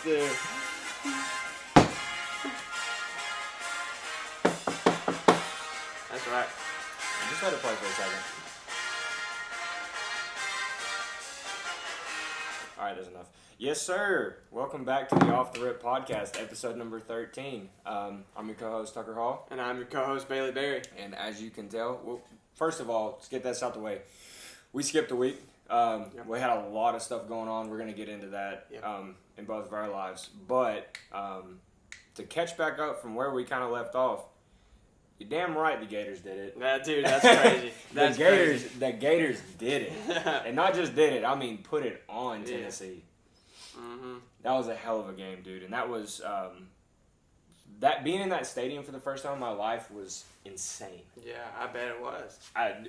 Dude. That's right. Just let it play for a second. Alright, that's enough. Yes, sir. Welcome back to the Off the Rip podcast, episode number 13. I'm your co-host, Tucker Hall. And I'm your co-host, Bailey Berry. And as you can tell, well, first of all, let's get this out the way. We skipped a week. We had a lot of stuff going on. We're going to get into that in both of our lives. But to catch back up from where we kind of left off, you're damn right the Gators did it. Dude, that's crazy. The Gators did it. And not just did it, I mean put it on Tennessee. Mm-hmm. That was a hell of a game, dude. And that was, that being in that stadium for the first time in my life was insane. Yeah, I bet it was.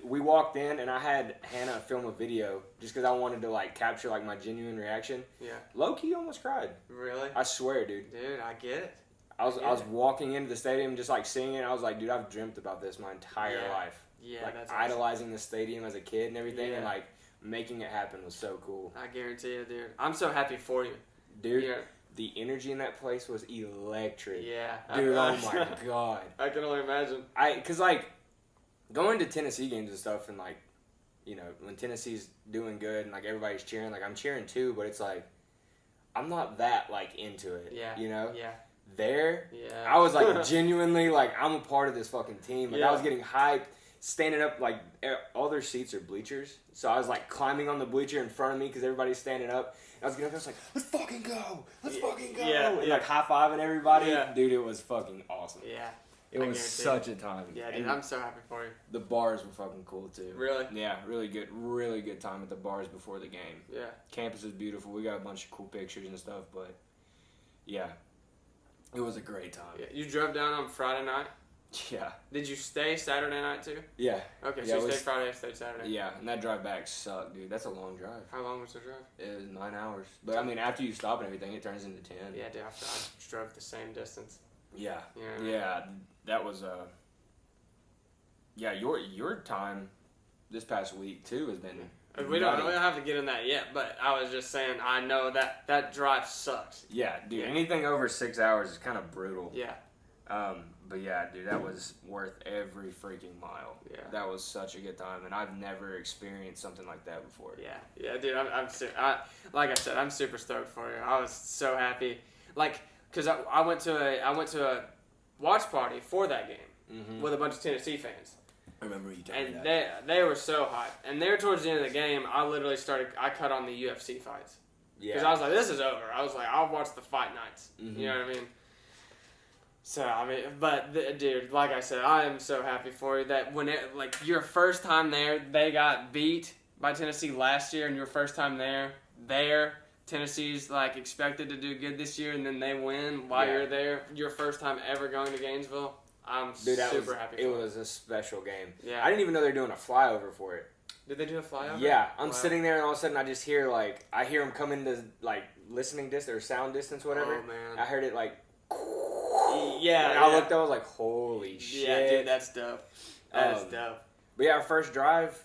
We walked in and I had Hannah film a video just because I wanted to capture my genuine reaction. Yeah. Low-key almost cried. Really? I swear, dude. Dude, I get it. I was walking into the stadium just seeing it. I was like, dude, I've dreamt about this my entire life. Yeah, that's idolizing the stadium as a kid and everything, Yeah. and making it happen was so cool. I guarantee you, dude. I'm so happy for you. Dude, Yeah. the energy in that place was electric. Yeah. Dude, oh my God. I can only imagine. Because going to Tennessee games and stuff and when Tennessee's doing good and everybody's cheering, I'm cheering too, but it's I'm not that into it. Yeah. You know? Yeah. There, Yeah. I was genuinely I'm a part of this fucking team. I was getting hyped, standing up all their seats are bleachers, so I was climbing on the bleacher in front of me because everybody's standing up. And I was getting up, I was let's fucking go, let's fucking go, and high-fiving everybody. Yeah. Dude, it was fucking awesome. Yeah. It was such a time. Yeah, dude, and I'm so happy for you. the bars were fucking cool too. Really? Yeah, really good time at the bars before the game. Yeah. Campus is beautiful. We got a bunch of cool pictures and stuff, but yeah, it was a great time. Yeah. You drove down on Friday night? Yeah. Did you stay Saturday night too? Yeah. Okay, Yeah, so you stayed Friday, stayed Saturday. Yeah, and that drive back sucked, dude. That's a long drive. How long was the drive? It was 9 hours. But I mean, after you stop and everything, it turns into 10. Yeah, dude, I drove the same distance. Yeah. Yeah. Yeah, that was yeah, your time this past week too has been. We don't have to get in that yet, but I was just saying I know that drive sucks. Yeah, dude. Anything over 6 hours is kind of brutal. Yeah. But yeah, dude, that was worth every freaking mile. Yeah. That was such a good time, and I've never experienced something like that before. Yeah, dude. Like I said, I'm super stoked for you. I was so happy, cause I went to a watch party for that game with a bunch of Tennessee fans. I remember you telling me And that. they were so hyped. And there towards the end of the game, I cut on the UFC fights. Yeah. Because I was like, this is over. I was like, I'll watch the fight nights. Mm-hmm. You know what I mean? So, dude, like I said, I am so happy for you that your first time there, they got beat by Tennessee last year, and your first time there, Tennessee's expected to do good this year, and then they win while you're there. Your first time ever going to Gainesville. I'm super happy for you. It was a special game. Yeah. I didn't even know they were doing a flyover for it. Did they do a flyover? Yeah, I'm sitting there and all of a sudden I just hear I hear them come into listening distance or sound distance, whatever. Oh man. I heard it Yeah. And I looked up, I was like, holy shit. Yeah, dude, that's dope. That is dope. But yeah, our first drive,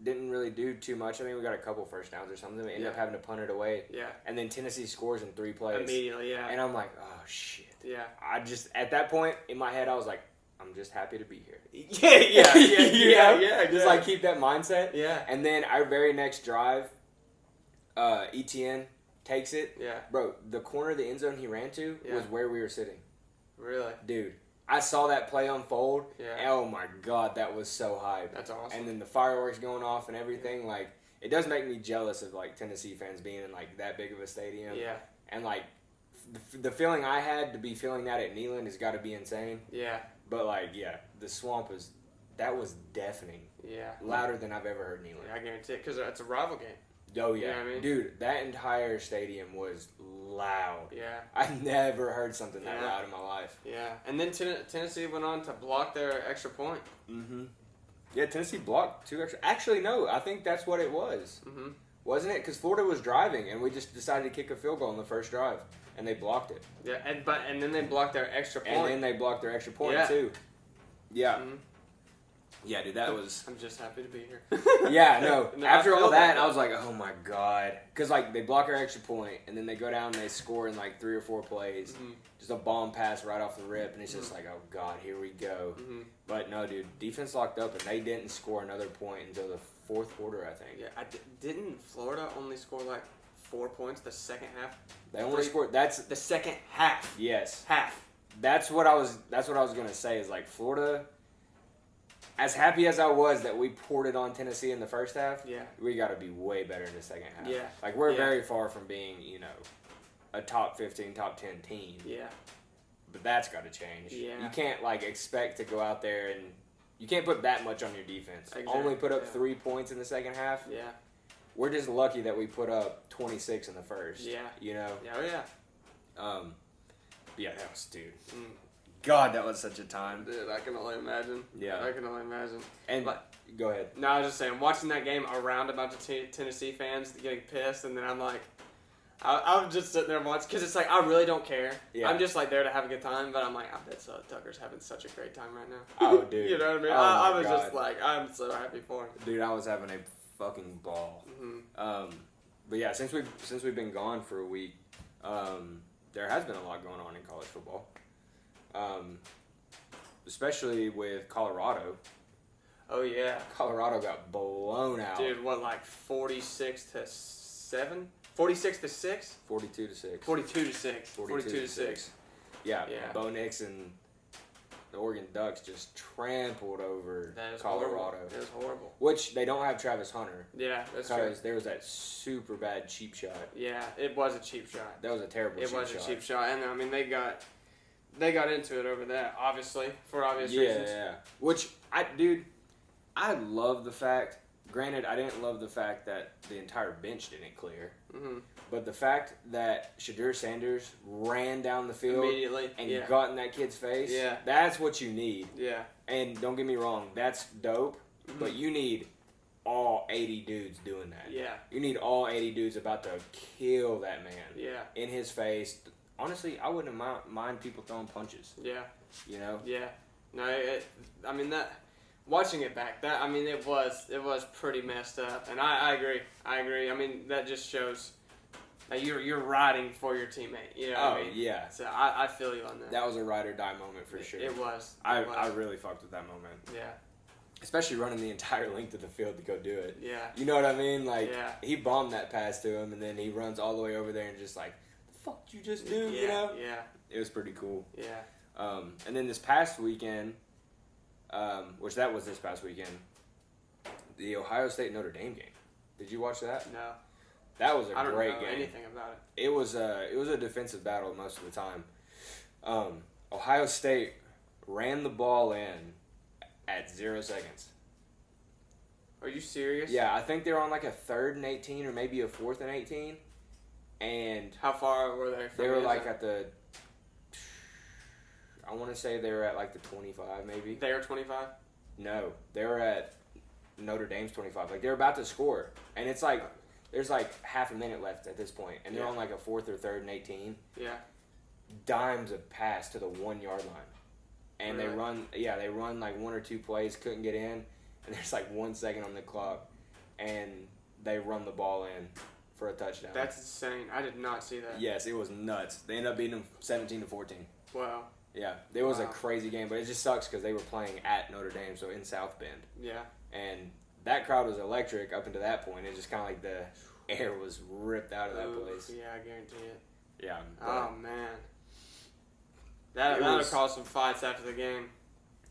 didn't really do too much. I mean, we got a couple first downs or something. We ended up having to punt it away. Yeah. And then Tennessee scores in 3 plays. Immediately, yeah. And I'm like, oh shit. Yeah. I just at that point in my head I was like, I'm just happy to be here. Yeah. Just keep that mindset. Yeah. And then our very next drive, ETN takes it. Yeah. Bro, the corner of the end zone he ran to was where we were sitting. Really? Dude, I saw that play unfold. Yeah. Oh my God, that was so hype. That's awesome. And then the fireworks going off and everything, it does make me jealous of Tennessee fans being in that big of a stadium. Yeah. And the feeling I had to be feeling that at Neyland has got to be insane. Yeah. But the swamp was deafening. Yeah. Louder than I've ever heard Neyland. I guarantee it, because it's a rival game. Oh yeah. You know what I mean? Dude, that entire stadium was loud. Yeah. I've never heard something that loud in my life. Yeah. And then Tennessee went on to block their extra point. Mm-hmm. Yeah, Tennessee blocked 2 extra. Actually, no, I think that's what it was. Mm-hmm. Wasn't it? Because Florida was driving, and we just decided to kick a field goal on the first drive, and they blocked it. Yeah, and then they blocked their extra point. And then they blocked their extra point, too. Yeah. Mm-hmm. Yeah, dude, that was... I'm just happy to be here. Yeah, no. No, After I feel all that, that. I was like, oh my God. Because, like, they block our extra point, and then they go down and they score in, like, 3 or 4 plays. Mm-hmm. Just a bomb pass right off the rip, and it's just like, oh God, here we go. Mm-hmm. But no, dude, defense locked up, and they didn't score another point until the 4th quarter, I think. Yeah, didn't Florida only score like 4 points the second half? They only scored... That's... The second half. Yes. Half. That's what I was going to say is, like, Florida... As happy as I was that we poured it on Tennessee in the first half, Yeah. we got to be way better in the second half. Yeah. Like, we're Yeah. very far from being, you know, a top 15, top 10 team. Yeah. But that's got to change. Yeah. You can't, like, expect to go out there and you can't put that much on your defense. Exactly. Only put up Yeah. 3 points in the second half. Yeah. We're just lucky that we put up 26 in the first. Yeah. You know? Yeah. Oh, yeah. Yeah, that was, dude. Mm. God, that was such a time. Dude, I can only imagine. Yeah. I can only imagine. And, go ahead. No, I was just saying, watching that game around a bunch of Tennessee fans getting pissed, and then I'm like, I was just sitting there watching, because it's like, I really don't care. Yeah. I'm just like there to have a good time, but I'm like, I bet Tucker's having such a great time right now. Oh, dude. You know what I mean? Oh, I my was God. just like, I'm so happy for him. Dude, I was having a fucking ball. Mm-hmm. But yeah, since we've been gone for a week, there has been a lot going on in college football. Especially with Colorado. Oh, yeah. Colorado got blown out. Dude, what, like 46-7? 46-6? 42-6. 42-6. 42-6. Yeah, Yeah. Bo Nix and the Oregon Ducks just trampled over That is Colorado. horrible. It was horrible. Which they don't have Travis Hunter. Yeah, that's true. Because there was that super bad cheap shot. Yeah, it was a cheap shot. That was a terrible cheap shot. It was a cheap shot, and I mean they got into it over that, obviously, for obvious Yeah, reasons. yeah. Which I love the fact. Granted, I didn't love the fact that the entire bench didn't clear. Mm-hmm. But the fact that Shadur Sanders ran down the field Immediately, and yeah. got in that kid's face, Yeah. that's what you need. Yeah. And don't get me wrong, that's dope, but you need all 80 dudes doing that. Yeah. You need all 80 dudes about to kill that man Yeah. in his face. Honestly, I wouldn't mind people throwing punches, Yeah. you know? Yeah. No, I mean that. Watching it back, it was pretty messed up, and I agree. I mean, that just shows that you're riding for your teammate. You know what I mean? Yeah. So I feel you on that. That was a ride or die moment for sure. It was. I really fucked with that moment. Yeah. Especially running the entire length of the field to go do it. Yeah. You know what I mean? Like, Yeah. he bombed that pass to him, and then he runs all the way over there and just like, the fuck did you just do? Yeah. You know? Yeah. It was pretty cool. Yeah. And then this past weekend, which that was this past weekend, the Ohio State Notre Dame game. Did you watch that? No. That was a I don't great know game. anything about it. It was a defensive battle most of the time. Ohio State ran the ball in at 0 seconds. Are you serious? Yeah, I think they were on like a 3rd and 18 or maybe a 4th and 18. And How far were they from they were the like end at the, I want to say they were at like the 25 maybe. zone? They were 25? No, they were at Notre Dame's 25. Like, they're about to score. And it's like, there's like half a minute left at this point. And they're Yeah. on like a 4th or 3rd and 18. Yeah. Dimes a pass to the 1 yard line. And Really? they run like 1 or 2 plays, couldn't get in. And there's like 1 second on the clock. And they run the ball in for a touchdown. That's insane. I did not see that. Yes, it was nuts. They ended up beating them 17-14. Wow. Yeah, it was a Wow. crazy game, but it just sucks because they were playing at Notre Dame, so in South Bend. Yeah. And that crowd was electric up until that point. It just kind of like the air was ripped out of that Oof, place. Yeah, I guarantee it. Yeah. Oh, man. That It would was- cause some fights after the game.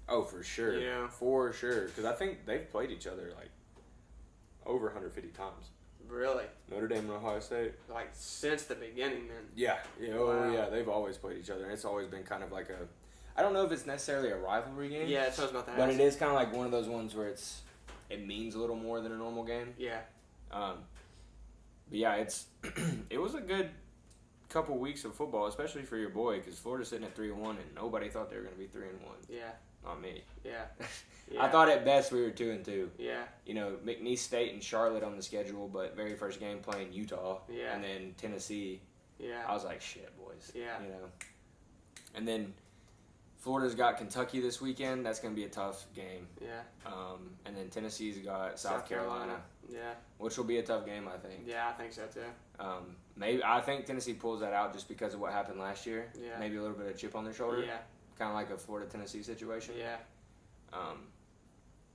Oh, for sure. Yeah. For sure. Because I think they've played each other like over 150 times. Really? Notre Dame and Ohio State. Like, since the beginning, then. Yeah. Oh, Wow. yeah. They've always played each other. And it's always been kind of like a, I don't know if it's necessarily a rivalry game. Yeah, that's what I was about to But ask. it is kind of like one of those ones where it means a little more than a normal game. Yeah. But yeah, it was a good couple weeks of football, especially for your boy, because Florida's sitting at 3-1, and nobody thought they were going to be 3-1. Yeah. Not me. Yeah. I thought at best we were 2-2. Yeah. You know, McNeese State and Charlotte on the schedule, but very first game playing Utah, Yeah. and then Tennessee. Yeah. I was like, shit, boys. Yeah. You know, and then Florida's got Kentucky this weekend. That's going to be a tough game. Yeah. And then Tennessee's got South Carolina. Yeah. Which will be a tough game, I think. Yeah, I think so too. I think Tennessee pulls that out just because of what happened last year. Yeah. Maybe a little bit of chip on their shoulder. Yeah. Kind of like a Florida-Tennessee situation. Yeah.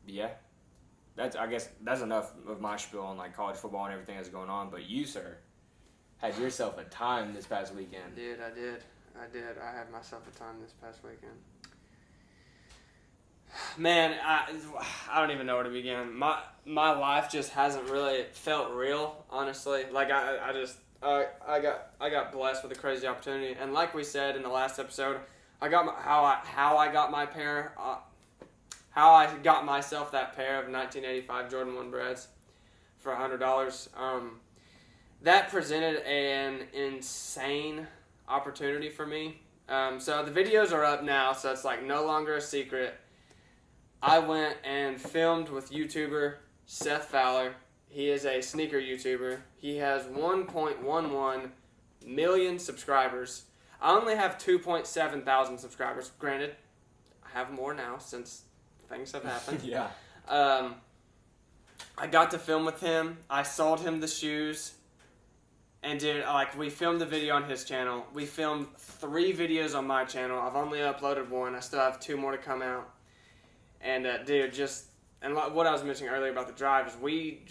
Yeah. I guess that's enough of my spiel on like college football and everything that's going on. But you, sir, had yourself a time this past weekend. I did. I had myself a time this past weekend. Man, I don't even know where to begin. My life just hasn't really felt real, honestly. Like I got blessed with a crazy opportunity, and like we said in the last episode, how I got myself that pair of 1985 Jordan 1 Breads for $100. That presented an insane opportunity for me. So the videos are up now, so it's like no longer a secret. I went and filmed with YouTuber Seth Fowler. He is a sneaker YouTuber. He has 1.11 million subscribers. I only have 2.7 thousand subscribers. Granted, I have more now since things have happened. Yeah. I got to film with him. I sold him the shoes. And dude, we filmed the video on his channel. We filmed 3 videos on my channel. I've only uploaded 1. I still have 2 more to come out. And dude, what I was mentioning earlier about the drive is we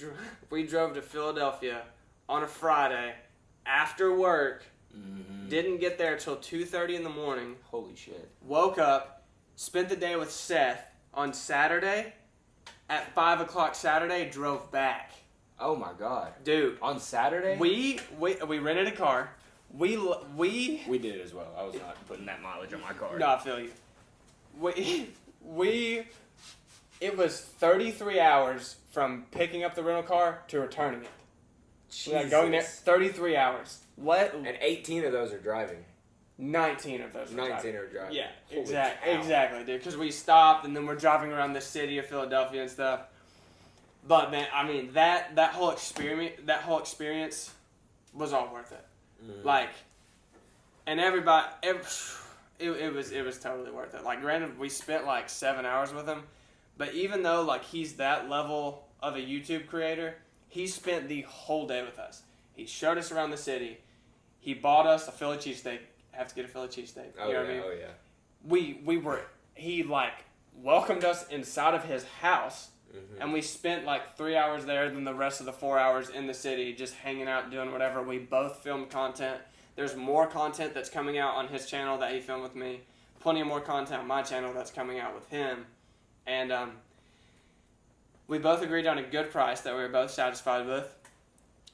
drove to Philadelphia on a Friday after work. Mm-hmm. Didn't get there till 2:30 in the morning. Holy shit. Woke up, spent the day with Seth on Saturday. At 5 o'clock Saturday, drove back. Oh my god, dude! On Saturday, we rented a car. We did it as well. I was not putting that mileage on my car. No, I feel you. It was 33 hours from picking up the rental car to returning it. Jesus. Going there 33 hours. What? And 18 of those are driving. 19 of those. 19 are driving. Yeah, exactly, dude. Because we stopped and then we're driving around the city of Philadelphia and stuff. But man, I mean that whole experience was all worth it. Mm. And everybody, it was totally worth it. Like, granted, we spent 7 hours with him, but even though he's that level of a YouTube creator, he spent the whole day with us. He showed us around the city. He bought us a Philly cheesesteak. Have to get a Philly cheesesteak. Oh, you know yeah, what I mean? Oh yeah. He welcomed us inside of his house. Mm-hmm. And we spent 3 hours there, then the rest of the 4 hours in the city just hanging out, doing whatever. We both filmed content. There's more content that's coming out on his channel that he filmed with me. Plenty of more content on my channel that's coming out with him. And we both agreed on a good price that we were both satisfied with.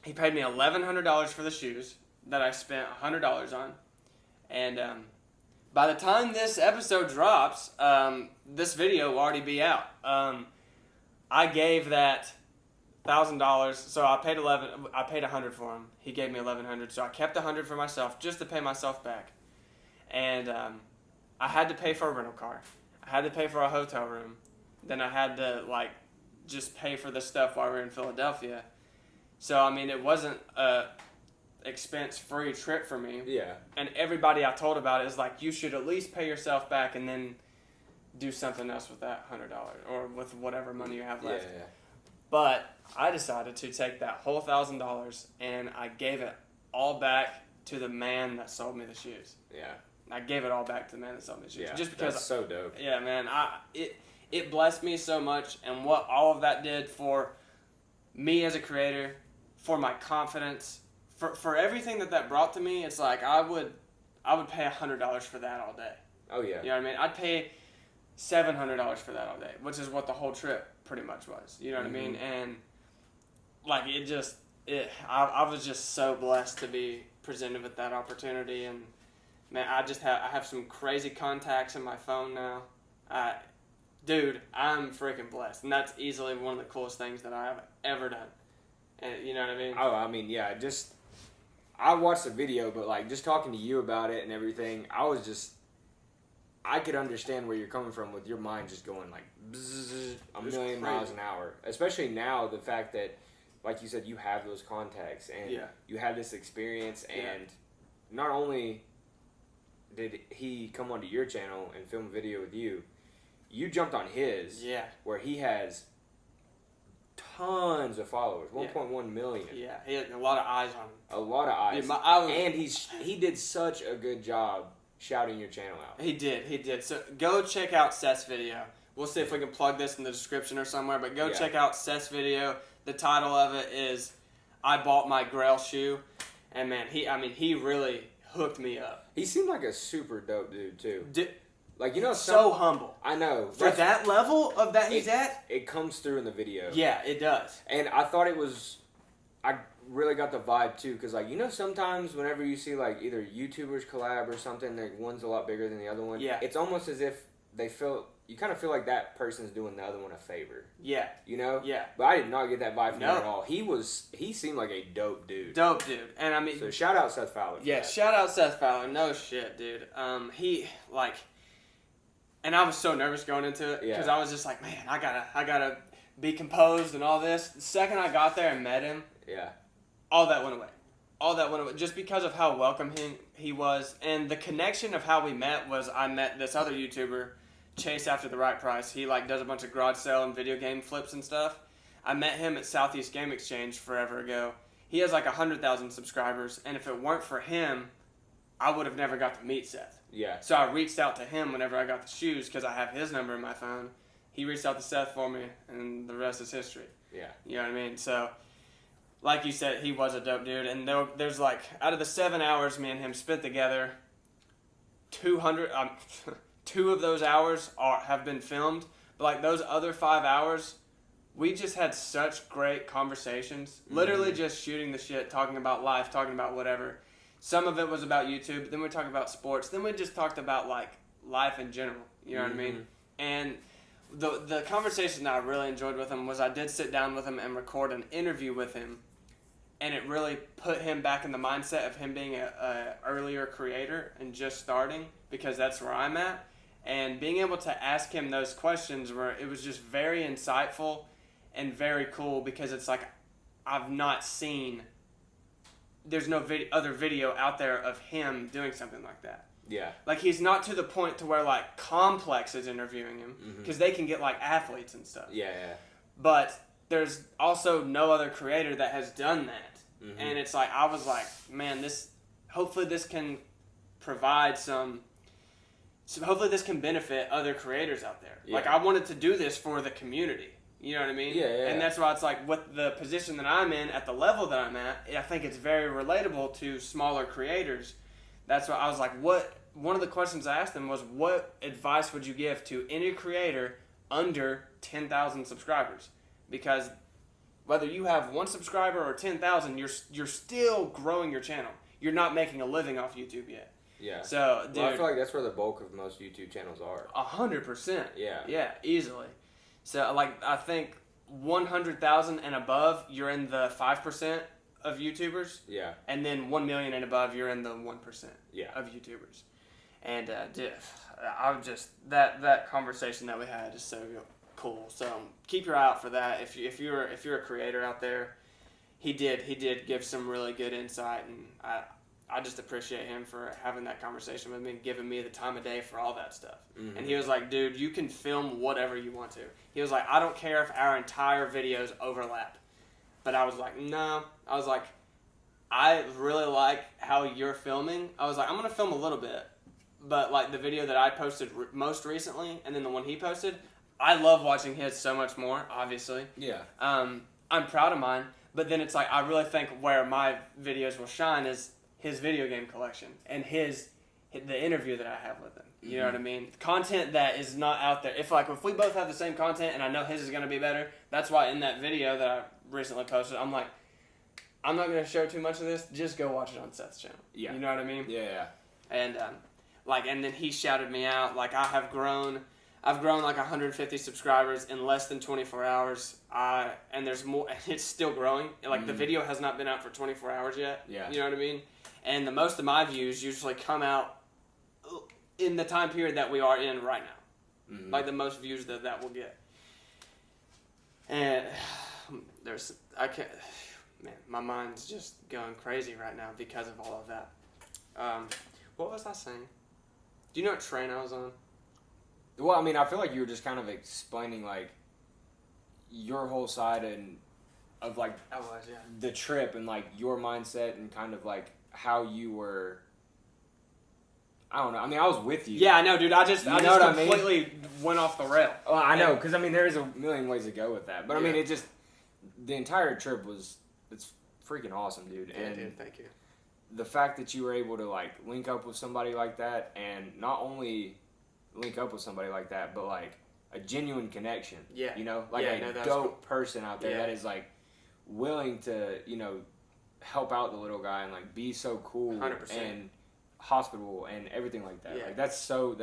He paid me $1,100 for the shoes that I spent $100 on. And by the time this episode drops, this video will already be out. I gave that $1,000, so I paid $100 for him. He gave me $1,100, so I kept $100 for myself just to pay myself back. And I had to pay for a rental car. I had to pay for a hotel room. Then I had to just pay for the stuff while we were in Philadelphia. So I mean, it wasn't a expense-free trip for me. Yeah. And everybody I told about it is you should at least pay yourself back and then do something else with that $100 or with whatever money you have left. Yeah. But I decided to take that whole $1,000 and I gave it all back to the man that sold me the shoes. Yeah. I gave it all back to the man that sold me the shoes. Yeah. Just because that's so dope. Yeah, man. It blessed me so much, and what all of that did for me as a creator, for my confidence, for everything that brought to me, it's I would pay $100 for that all day. Oh yeah. You know what I mean? I'd pay $700 for that all day, which is what the whole trip pretty much was. You know what I mean? And I was just so blessed to be presented with that opportunity. And man, I have some crazy contacts in my phone now. Dude, I'm freaking blessed, and that's easily one of the coolest things that I have ever done. And you know what I mean? Oh, I mean, yeah. I watched the video, but just talking to you about it and everything, I could understand where you're coming from with your mind just going bzzz, a million miles an hour. Especially now, the fact that, like you said, you have those contacts and you have this experience, and not only did he come onto your channel and film a video with you, you jumped on his. Yeah. Where he has tons of followers, 1.1 million. Yeah, he had a lot of eyes on him. A lot of eyes. Dude, and he did such a good job shouting your channel out. He did. So go check out Seth's video. We'll see if we can plug this in the description or somewhere, but go check out Seth's video. The title of it is I Bought My Grail Shoe. And man, he really hooked me up. He seemed like a super dope dude too. Like, so humble. I know. For that level of that he's at? It comes through in the video. Yeah, it does. And I thought I really got the vibe too, because like, sometimes whenever you see like either YouTubers collab or something, like one's a lot bigger than the other one. Yeah. It's almost as if you kind of feel like that person's doing the other one a favor. Yeah. Yeah. But I did not get that vibe from him at all. He seemed like a dope dude. And so shout out Seth Fowler. Yeah, shout out Seth Fowler. No shit, dude. And I was so nervous going into it because I was just like, man, I gotta be composed and all this. The second I got there and met him, all that went away. Just because of how welcoming he was, and the connection of how we met was I met this other YouTuber, Chase After the Right Price. He does a bunch of garage sale and video game flips and stuff. I met him at Southeast Game Exchange forever ago. He has 100,000 subscribers, and if it weren't for him, I would have never got to meet Seth. Yeah. So I reached out to him whenever I got the shoes because I have his number in my phone. He reached out to Seth for me, and the rest is history. Yeah. You know what I mean? So, like you said, he was a dope dude. And there's out of the 7 hours me and him spent together, 200, 2 of those hours have been filmed. But those other 5 hours, we just had such great conversations. Literally just shooting the shit, talking about life, talking about whatever. Some of it was about YouTube. Then we talked about sports. Then we just talked about life in general. You know what I mean? And the conversation that I really enjoyed with him was I did sit down with him and record an interview with him, and it really put him back in the mindset of him being a earlier creator and just starting, because that's where I'm at. And being able to ask him those questions it was just very insightful and very cool, because it's I've not seen. There's no other video out there of him doing something like that. Yeah. He's not to the point to where Complex is interviewing him, because they can get athletes and stuff. Yeah. But there's also no other creator that has done that. And it's I was man, hopefully this can provide hopefully this can benefit other creators out there. Yeah. I wanted to do this for the community. You know what I mean? Yeah. And that's why it's with the position that I'm in, at the level that I'm at, I think it's very relatable to smaller creators. That's why I was one of the questions I asked him was, what advice would you give to any creator under 10,000 subscribers? Because whether you have 1 subscriber or 10,000, you're still growing your channel. You're not making a living off YouTube yet. Yeah. So, dude, I feel like that's where the bulk of most YouTube channels are. 100%. Yeah. Yeah, easily. So, I think 100,000 and above, you're in the 5% of YouTubers. Yeah. And then 1 million and above, you're in the 1% of YouTubers. And, dude, I'm just, that conversation that we had is so cool. So, keep your eye out for that. If you're a creator out there, he did give some really good insight, and I just appreciate him for having that conversation with me and giving me the time of day for all that stuff. And he was like, dude, you can film whatever you want to. He was like, I don't care if our entire videos overlap. But I was like, no. I was like, I really like how you're filming. I was like, I'm going to film a little bit. But the video that I posted most recently, and then the one he posted, I love watching his so much more, obviously. Yeah. I'm proud of mine. But then it's I really think where my videos will shine is his video game collection and the interview that I have with him. You know what I mean? Content that is not out there. If we both have the same content and I know his is going to be better, that's why in that video that I recently posted, I'm like, I'm not going to show too much of this. Just go watch it on Seth's channel. Yeah. You know what I mean? Yeah. And and then he shouted me out. I've grown 150 subscribers in less than 24 hours. And there's more. It's still growing. The video has not been out for 24 hours yet. Yeah. You know what I mean? And the most of my views usually come out in the time period that we are in right now. The most views that we'll get. And my mind's just going crazy right now because of all of that. What was I saying? Do you know what train I was on? Well, I mean, I feel like you were just kind of explaining like your whole side of like I was, yeah. the trip and like your mindset and kind of like how you were. I don't know. I mean, I was with you. Yeah, I know, dude. I just completely went off the rail. Well, I know, because I mean, there is a million ways to go with that, but I mean, the entire trip it's freaking awesome, dude. Yeah, and dude, thank you. The fact that you were able to like link up with somebody like that, and not only link up with somebody like that, but like a genuine connection. Yeah. You know, like a dope person out there that is like willing to, you know, help out the little guy and like be so cool 100%. And hospitable and everything like that. Yeah. Like that's so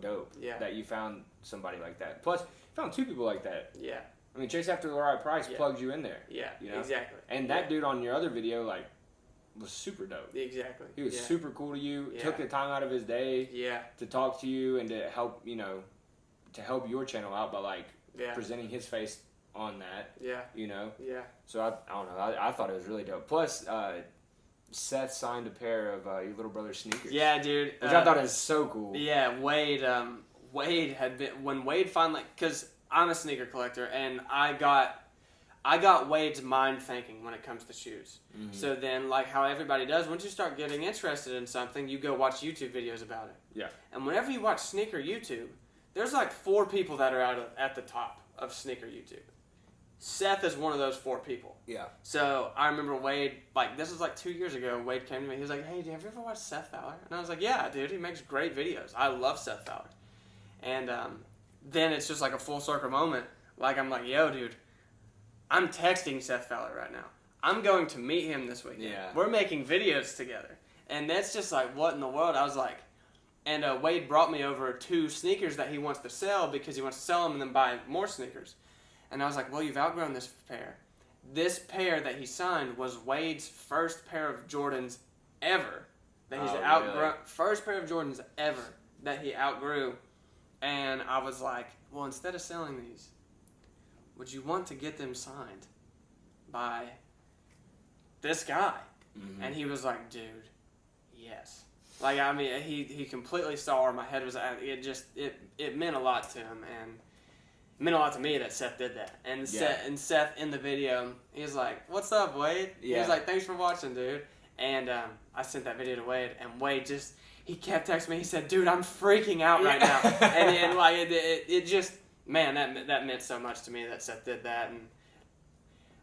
dope. Yeah. That you found somebody like that. Plus, you found two people like that. Yeah. I mean, Chase After the Right Price plugged you in there. Yeah. You know? Exactly. And that dude on your other video, like, was super dope. Exactly. He was super cool to you. Yeah. Took the time out of his day. Yeah. To talk to you and to help, you know, to help your channel out by like presenting his face on that. Yeah. You know. Yeah. So I don't know. I thought it was really dope. Plus, Seth signed a pair of your little brother's sneakers. Yeah, dude. Which I thought was so cool. Yeah, Wade. Wade had been when Wade finally, because I'm a sneaker collector, and I got Wade's mind thinking when it comes to shoes. Mm-hmm. So then, like how everybody does, once you start getting interested in something, you go watch YouTube videos about it. Yeah. And whenever you watch sneaker YouTube, there's like 4 people that are at the top of sneaker YouTube. Seth is one of those 4 people. Yeah. So I remember Wade, like this was like 2 years ago, Wade came to me, he was like, hey, have you ever watched Seth Fowler? And I was like, yeah, dude, he makes great videos. I love Seth Fowler. And then it's just like a full circle moment. Like I'm like, yo, dude, I'm texting Seth Fowler right now. I'm going to meet him this weekend. Yeah. We're making videos together. And that's just like, what in the world? I was like, and Wade brought me over 2 sneakers that he wants to sell because he wants to sell them and then buy more sneakers. And I was like, well, you've outgrown this pair. This pair that he signed was Wade's first pair of Jordans ever. That he's outgrown. Really? First pair of Jordans ever that he outgrew. And I was like, well, instead of selling these, would you want to get them signed by this guy? Mm-hmm. And he was like, dude, yes. Like, I mean, he completely saw where my head was at. It meant a lot to him, and it meant a lot to me that Seth did that. And Seth in the video, he's like, what's up, Wade? Yeah. He was like, thanks for watching, dude. And I sent that video to Wade, and Wade just, he kept texting me. He said, dude, I'm freaking out right now. And then, like, it just, man, that meant so much to me that Seth did that. And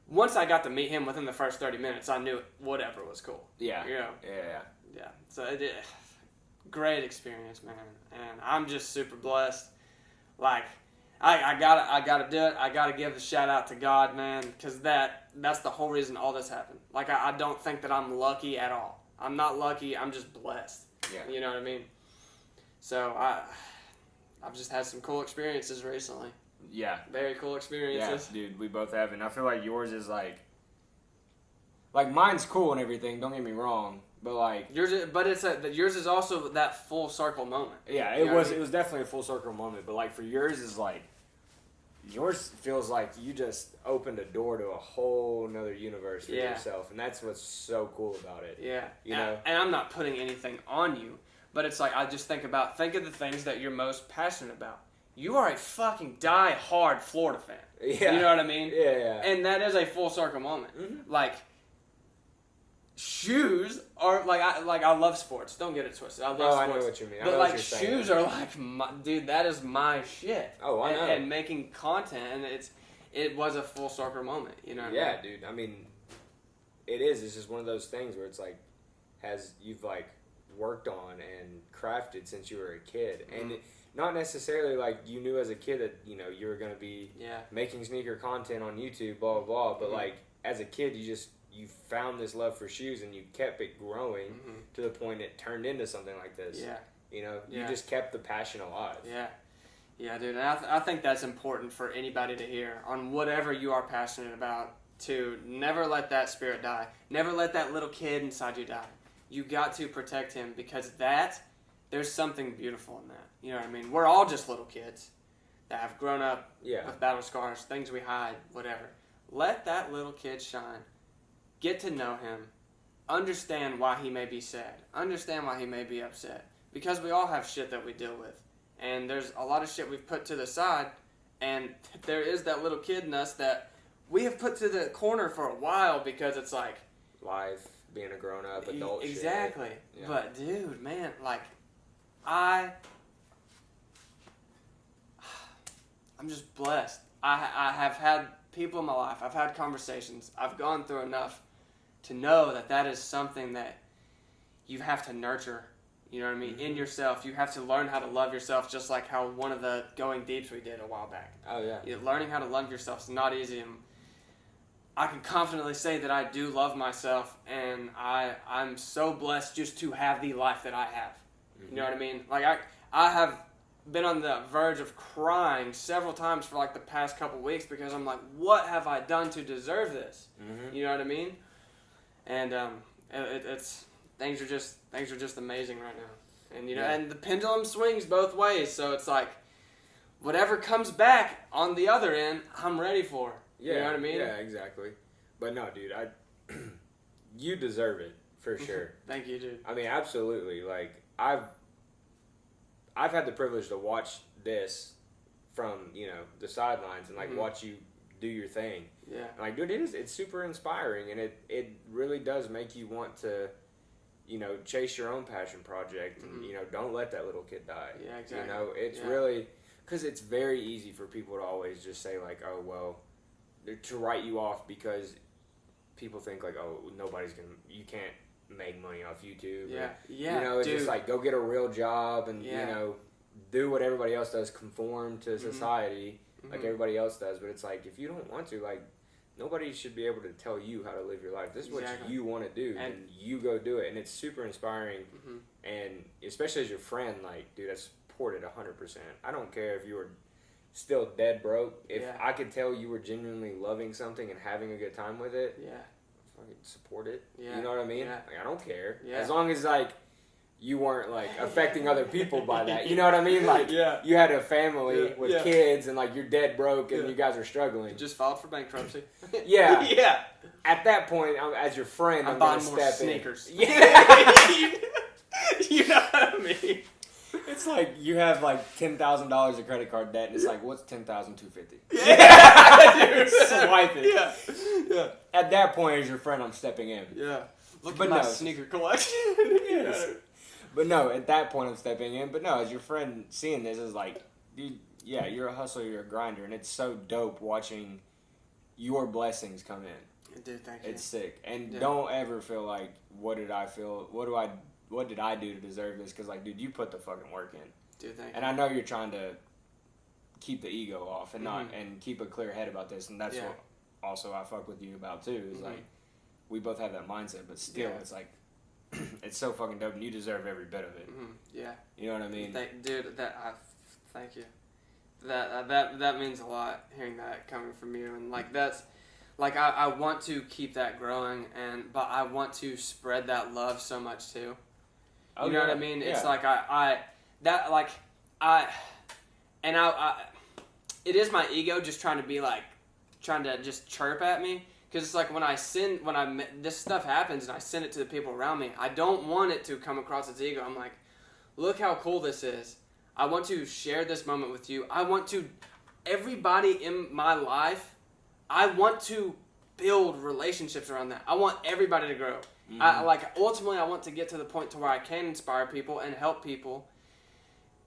once I got to meet him within the first 30 minutes, I knew whatever was cool. Yeah. You know? Yeah. So great experience, man. And I'm just super blessed. Like, I gotta do it. I gotta give the shout out to God, man, because that's the whole reason all this happened. Like, I don't think that I'm lucky at all. I'm not lucky. I'm just blessed. Yeah. You know what I mean? So I've just had some cool experiences recently. Yeah. Very cool experiences. Yeah, dude, we both have, and I feel like yours is like mine's cool and everything. Don't get me wrong, but like yours is also that full circle moment. Yeah, it was. I mean? It was definitely a full circle moment. But like for yours is like yours feels like you just opened a door to a whole nother universe for yourself, and that's what's so cool about it. Yeah, you know. And I'm not putting anything on you, but it's like I just think of the things that you're most passionate about. You are a fucking die-hard Florida fan. Yeah. You know what I mean? Yeah. And that is a full circle moment. Mm-hmm. Like, shoes are, I love sports. Don't get it twisted. I love sports. I know what you mean. But, like, shoes are like, dude, that is my shit. Oh, I know. And making content, and it was a full circle moment. You know what I mean? Dude. I mean, it is. It's just one of those things where it's like, you've, like, worked on and crafted since you were a kid. Mm-hmm. And not necessarily like you knew as a kid that, you know, you were going to be making sneaker content on YouTube, blah, blah, blah. But, like, as a kid, you found this love for shoes and you kept it growing to the point it turned into something like this. Yeah. You know, you just kept the passion alive. Yeah. Yeah, dude. And I think that's important for anybody to hear on whatever you are passionate about, to never let that spirit die. Never let that little kid inside you die. You got to protect him, because there's something beautiful in that. You know what I mean? We're all just little kids that have grown up with battle scars, things we hide, whatever. Let that little kid shine. Get to know him. Understand why he may be sad. Understand why he may be upset. because we all have shit that we deal with. And there's a lot of shit we've put to the side, and there is that little kid in us that we have put to the corner for a while because it's like... Life, being a grown-up, adult exactly. shit. Yeah. But, dude, man, like, I'm just blessed. I have had people in my life. I've had conversations. I've gone through enough to know that that is something that you have to nurture. You know what I mean? Mm-hmm. In yourself. You have to learn how to love yourself, just like how one of the Going Deeps we did a while back. Oh, yeah. Learning how to love yourself is not easy. And I can confidently say that I do love myself, and I'm so blessed just to have the life that I have. Mm-hmm. You know what I mean? Like, I have been on the verge of crying several times for like the past couple weeks because I'm like, what have I done to deserve this? Mm-hmm. You know what I mean? And it's things are just amazing right now. And and the pendulum swings both ways, so it's like whatever comes back on the other end, I'm ready for. Yeah, you know what I mean? Yeah, exactly. But no, dude, you deserve it for sure. Thank you, dude. I mean, absolutely. Like I've had the privilege to watch this from, the sidelines and like watch you do your thing. Yeah. And like, dude, it's super inspiring, and it really does make you want to, chase your own passion project, and don't let that little kid die. Yeah, exactly. It's really, because it's very easy for people to always just say like, oh well, to write you off because people think like, oh, you can't make money off YouTube. Yeah, It's dude. just like, go get a real job and, do what everybody else does, conform to society like everybody else does. But it's like, if you don't want to, like, nobody should be able to tell you how to live your life. This is what you want to do, and you go do it. And it's super inspiring. Mm-hmm. And especially as your friend, like, dude, I support it 100%. I don't care if you were still dead broke. If I could tell you were genuinely loving something and having a good time with it, fucking support it. Yeah. You know what I mean? Yeah. Like, I don't care. Yeah. As long as, like, you weren't, like, affecting other people by that. You know what I mean? Like, you had a family with kids and, like, you're dead broke and you guys are struggling. You just filed for bankruptcy. Yeah. Yeah. At that point, as your friend, I'm going to step in. Sneakers. Yeah. You know what I mean? It's like you have like $10,000 of credit card debt, and it's like, what's $10,250? Yeah, swipe it. Yeah. At that point, as your friend, I'm stepping in. Yeah. Look at my sneaker collection. Yes. But no, at that point, I'm stepping in. But no, as your friend, seeing this is like, dude, yeah, you're a hustler, you're a grinder, and it's so dope watching your blessings come in. Dude, thank you. It's sick, and don't ever feel like, what did I do to deserve this? Because, like, dude, you put the fucking work in. Dude, thank you. And I know you're trying to keep the ego off and and keep a clear head about this, and that's what also I fuck with you about too. Is like, we both have that mindset, but still, it's like, it's so fucking dope, and you deserve every bit of it. Mm-hmm. Yeah. You know what I mean? Thank you. That means a lot, hearing that coming from you, and like that's. Like, I want to keep that growing, but I want to spread that love so much, too. You know what I mean? It's like, it is my ego just trying to just chirp at me. Because it's like, this stuff happens and I send it to the people around me, I don't want it to come across as ego. I'm like, look how cool this is. I want to share this moment with you. Everybody in my life, I want to build relationships around that. I want everybody to grow. Mm-hmm. Ultimately, I want to get to the point to where I can inspire people and help people.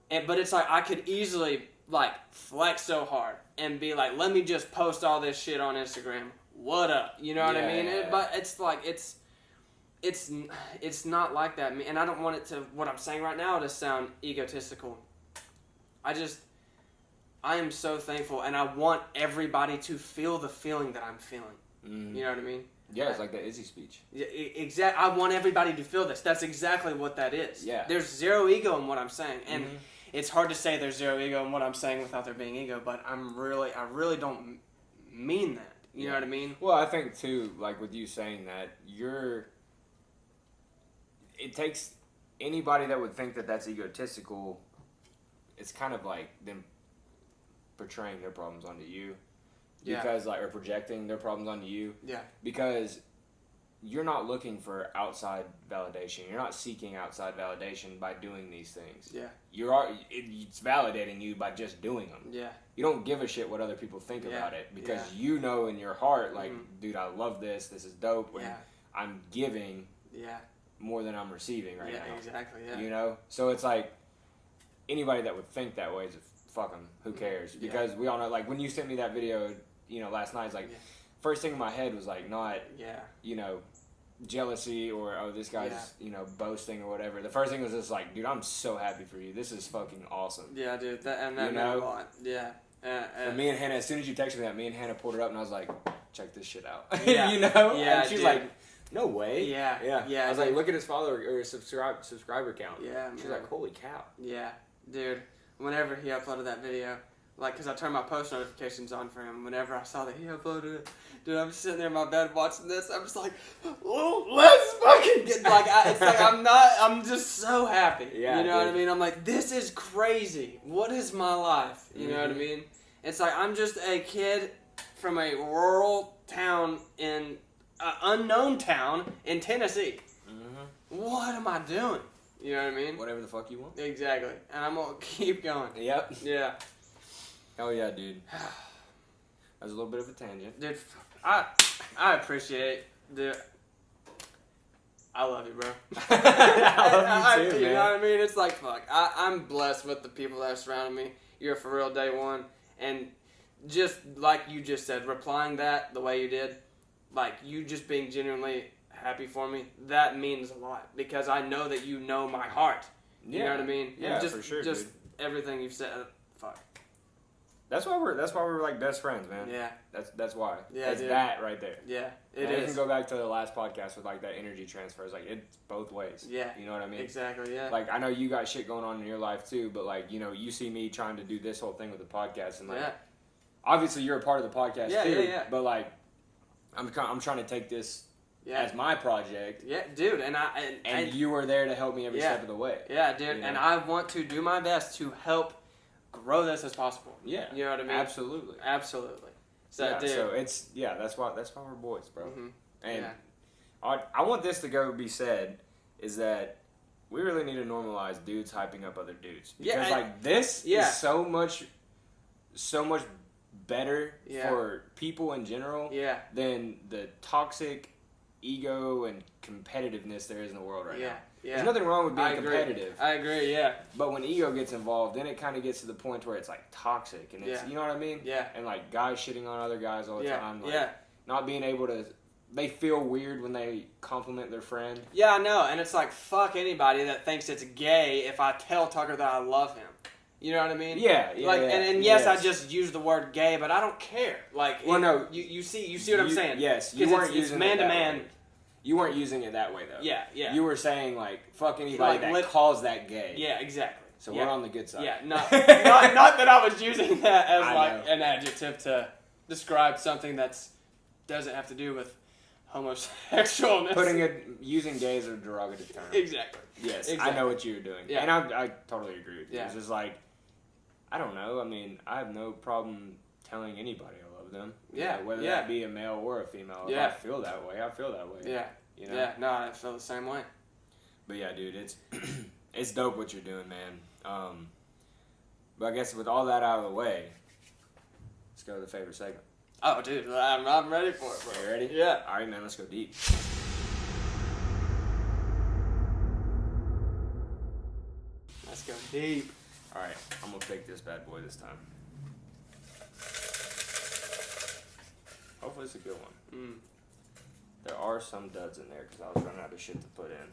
But it's like, I could easily, like, flex so hard and be like, let me just post all this shit on Instagram. What up? You know what I mean? But it's like, it's not like that. And I don't want it to, what I'm saying right now, to sound egotistical. I am so thankful, and I want everybody to feel the feeling that I'm feeling. Mm. You know what I mean? Yeah, it's like the Izzy speech. Yeah, exactly. I want everybody to feel this. That's exactly what that is. Yeah. There's zero ego in what I'm saying, and it's hard to say there's zero ego in what I'm saying without there being ego. But I really don't mean that. You know what I mean? Well, I think too, like with you saying that, it takes anybody that would think that that's egotistical. It's kind of like them portraying their problems onto you, because or projecting their problems onto you, because you're not looking for outside validation. You're not seeking outside validation by doing these things. Yeah. It's validating you by just doing them. Yeah. You don't give a shit what other people think about it because you know in your heart, like, dude, I love this. This is dope. And I'm giving more than I'm receiving right now. Yeah, exactly. Yeah. You know? So it's like anybody that would think that way is fuck them. Who cares? Because we all know, like, when you sent me that video, last night, it's like, first thing in my head was like, not, jealousy or, oh, this guy's, boasting or whatever. The first thing was just like, dude, I'm so happy for you. This is fucking awesome. Yeah, dude. That meant a lot. Yeah. And me and Hannah, as soon as you texted me that, me and Hannah pulled it up and I was like, check this shit out. Yeah. Yeah, and she's like, no way. Yeah. I was like, look at his follower or his subscriber count. Yeah. She's like, holy cow. Yeah, dude. Whenever he uploaded that video, like, because I turned my post notifications on for him. Whenever I saw that he uploaded it, dude, I'm sitting there in my bed watching this. I'm just like, oh, let's fucking get, like, it's like I'm just so happy. Yeah, you know what I mean? I'm like, this is crazy. What is my life? You know what I mean? It's like, I'm just a kid from a rural town in, unknown town in Tennessee. What am I doing? You know what I mean? Whatever the fuck you want. Exactly. And I'm going to keep going. Yep. Yeah. Oh, yeah, dude. That was a little bit of a tangent. Dude, I appreciate it. Dude, I love you, bro. I love you too, man. You know what I mean? It's like, fuck. I'm blessed with the people that are surrounding me. You're for real day one. And just like you just said, replying that the way you did, like you just being genuinely happy for me, that means a lot. Because I know that you know my heart. You know what I mean? Yeah, and just, for sure, just dude. everything you've said, fuck. That's why we're like best friends, man. Yeah. That's why. Yeah, it's dude. that right there. Yeah, it and is. You can go back to the last podcast with like that energy transfer. It's like it's both ways. Yeah. You know what I mean? Exactly, yeah. Like I know you got shit going on in your life too, but like, you see me trying to do this whole thing with the podcast and like obviously you're a part of the podcast too. Yeah. But like I'm trying to take this as my project. Yeah, dude, and you were there to help me every step of the way. Yeah, dude, and I want to do my best to help grow this as possible. Yeah. You know what I mean? Absolutely. So, dude. So it's that's why we're boys, bro. Mm-hmm. And I want this to go be said is that we really need to normalize dudes hyping up other dudes because this is so much better for people in general than the toxic ego and competitiveness there is in the world right now. Yeah. There's nothing wrong with being competitive. I agree, yeah. But when ego gets involved, then it kind of gets to the point where it's like toxic and it's, you know what I mean? Yeah. And like guys shitting on other guys all the time. Like, not being able to, they feel weird when they compliment their friend. Yeah, I know. And it's like, fuck anybody that thinks it's gay if I tell Tucker that I love him. You know what I mean? Yeah. Like, and yes, I just used the word gay, but I don't care. Like, well, no. You see what I'm saying? Yes. You weren't using man to man. You weren't using it that way, though. Yeah. You were saying, like, fuck anybody that calls that gay. Yeah, exactly. So we're on the good side. Yeah, not that I was using that as, like, an adjective to describe something that doesn't have to do with homosexualness. Using gay as a derogative term. Exactly. Yes, exactly. I know what you were doing. Yeah. And I totally agree with you. Yeah. It's just like, I don't know. I mean, I have no problem telling anybody I love them. Yeah. Whether that be a male or a female. If I feel that way, I feel that way. Yeah. You know? Yeah. No, I feel the same way. But yeah, dude, it's dope what you're doing, man. But I guess with all that out of the way, let's go to the favorite segment. Oh, dude, I'm ready for it, bro. You ready? Yeah. All right, man, let's go deep. Let's go deep. All right, I'm going to pick this bad boy this time. Hopefully it's a good one. There are some duds in there because I was running out of shit to put in.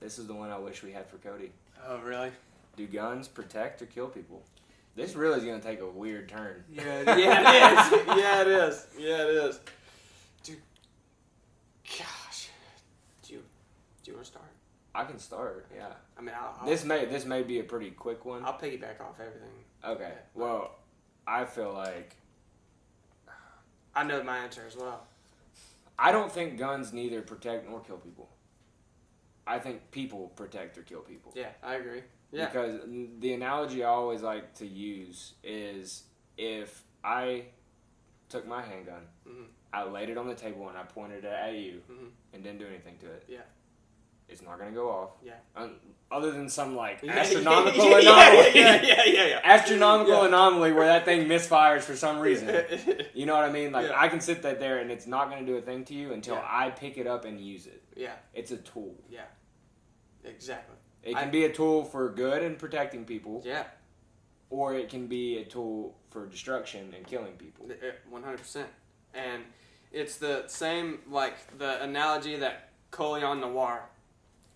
This is the one I wish we had for Cody. Oh, really? Do guns protect or kill people? This really is going to take a weird turn. Yeah, it is. Yeah, it is. Dude, gosh. Do you want to start? I can start, yeah. I mean, this may be a pretty quick one. I'll piggyback off everything. Okay. Well, I feel like I know my answer as well. I don't think guns neither protect nor kill people. I think people protect or kill people. Yeah, I agree. Yeah. Because the analogy I always like to use is if I took my handgun, mm-hmm. I laid it on the table and I pointed it at you Mm-hmm. and didn't do anything to it. Yeah. It's not going to go off. Yeah. Other than some, like, Yeah. astronomical Yeah. anomaly. Yeah. Astronomical Yeah. anomaly where that thing misfires for some reason. You know what I mean? Like, Yeah. I can sit that there and it's not going to do a thing to you until Yeah. I pick it up and use it. Yeah. It's a tool. Yeah. Exactly. It can be a tool for good and protecting people. Yeah. Or it can be a tool for destruction and killing people. 100%. And it's the same, like, the analogy that Coleon Noir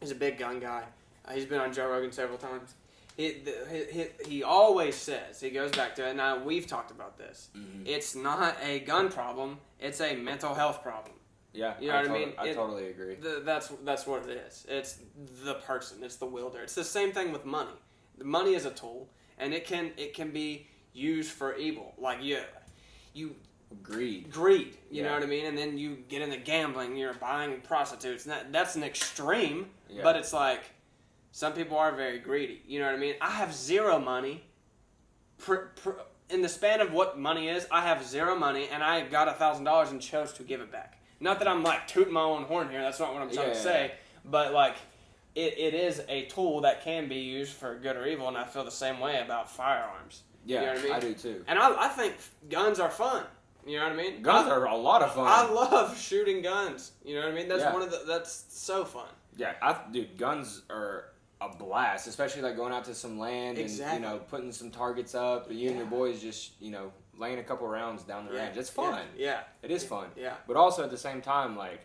is a big gun guy. He's been on Joe Rogan several times. He always says, he goes back to it, now we've talked about this, it's not a gun problem, it's a mental health problem. Yeah, you know what I mean? I totally agree. That's what it is. It's the person, it's the wielder. It's the same thing with money. The money is a tool, and it can be used for evil. Like you greed. You know what I mean? And then you get into gambling. You're buying prostitutes. And that's an extreme. Yeah. But it's like some people are very greedy. You know what I mean? I have zero money. In the span of what money is, I have zero money, and I got $1,000 and chose to give it back. Not that I'm like tooting my own horn here. That's not what I'm trying to say. But like, it is a tool that can be used for good or evil, and I feel the same way about firearms. Yeah, you know what I mean? I do too. And I think guns are fun. You know what I mean? Guns are a lot of fun. I love shooting guns. You know what I mean? That's Yeah. that's so fun. Yeah, dude, guns are a blast, especially like going out to some land and putting some targets up, and you and your boys just laying a couple rounds down the range. It's fun. Yeah. It is fun. Yeah. But also at the same time, like,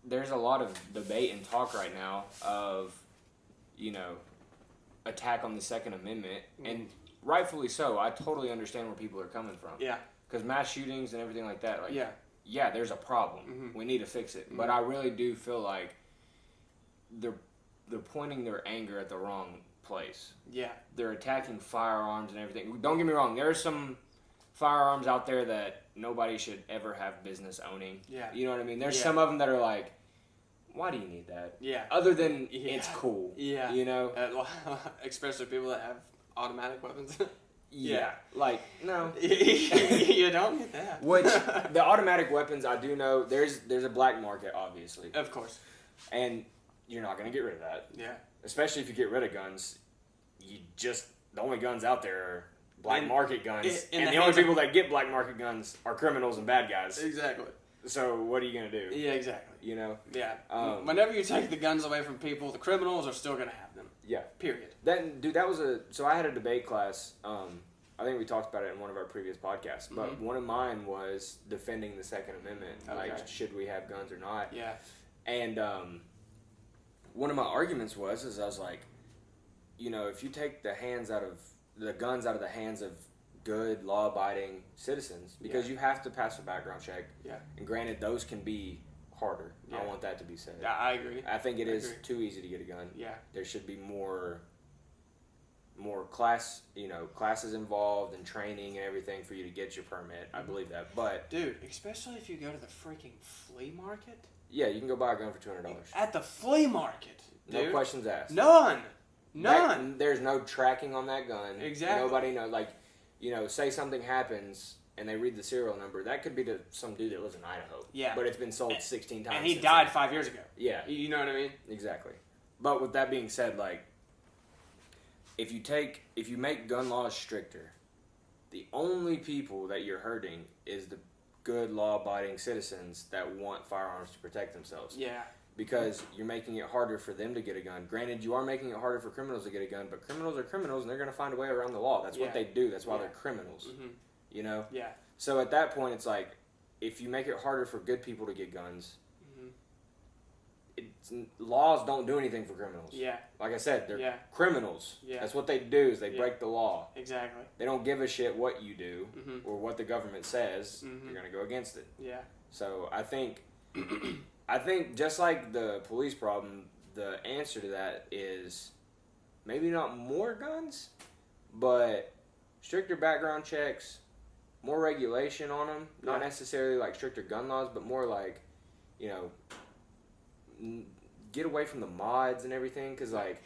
there's a lot of debate and talk right now of, attack on the Second Amendment, and rightfully so. I totally understand where people are coming from. Yeah. Because mass shootings and everything like that, like, yeah, there's a problem. Mm-hmm. We need to fix it. Mm-hmm. But I really do feel like they're pointing their anger at the wrong place. Yeah. They're attacking firearms and everything. Don't get me wrong. There are some firearms out there that nobody should ever have business owning. Yeah. You know what I mean? There's some of them that are like, why do you need that? Yeah. Other than it's cool. Yeah. You know? Especially people that have automatic weapons. Yeah. Like, no. You don't need that. Which, the automatic weapons, I do know, there's a black market, obviously. Of course. And you're not going to get rid of that. Yeah. Especially if you get rid of guns, the only guns out there are black market guns. And the only people that get black market guns are criminals and bad guys. Exactly. So what are you going to do? Yeah, exactly. You know? Yeah. Whenever you take the guns away from people, the criminals are still going to have them. Yeah. Period. So I had a debate class. I think we talked about it in one of our previous podcasts. But one of mine was defending the Second Amendment. Okay. Like, should we have guns or not? Yeah. And one of my arguments was I was like, if you take the guns out of the hands of good, law-abiding citizens, because you have to pass a background check. Yeah. And granted, those can be harder. Yeah. I want that to be said. Yeah, I agree. I think it is too easy to get a gun. Yeah. There should be more classes involved and training and everything for you to get your permit. I believe that. But dude, especially if you go to the freaking flea market. Yeah, you can go buy a gun for $200. At the flea market, dude. No questions asked. None. There's no tracking on that gun. Exactly. Nobody knows. Like, say something happens and they read the serial number. That could be to some dude that lives in Idaho. Yeah. But it's been sold 16 times. And he died 5 years ago. Yeah. You know what I mean? Exactly. But with that being said, like, if you make gun laws stricter, the only people that you're hurting is the good law-abiding citizens that want firearms to protect themselves. Yeah. Because you're making it harder for them to get a gun. Granted, you are making it harder for criminals to get a gun, but criminals are criminals, and they're going to find a way around the law. That's what they do. That's why they're criminals. Mm-hmm. You know? Yeah. So at that point, it's like, if you make it harder for good people to get guns, laws don't do anything for criminals. Yeah. Like I said, they're criminals. Yeah. That's what they do, is they break the law. Exactly. They don't give a shit what you do or what the government says. You're going to go against it. Yeah. So I think just like the police problem, the answer to that is maybe not more guns, but stricter background checks, more regulation on them. Not necessarily like stricter gun laws, but more like, get away from the mods and everything. Because, like,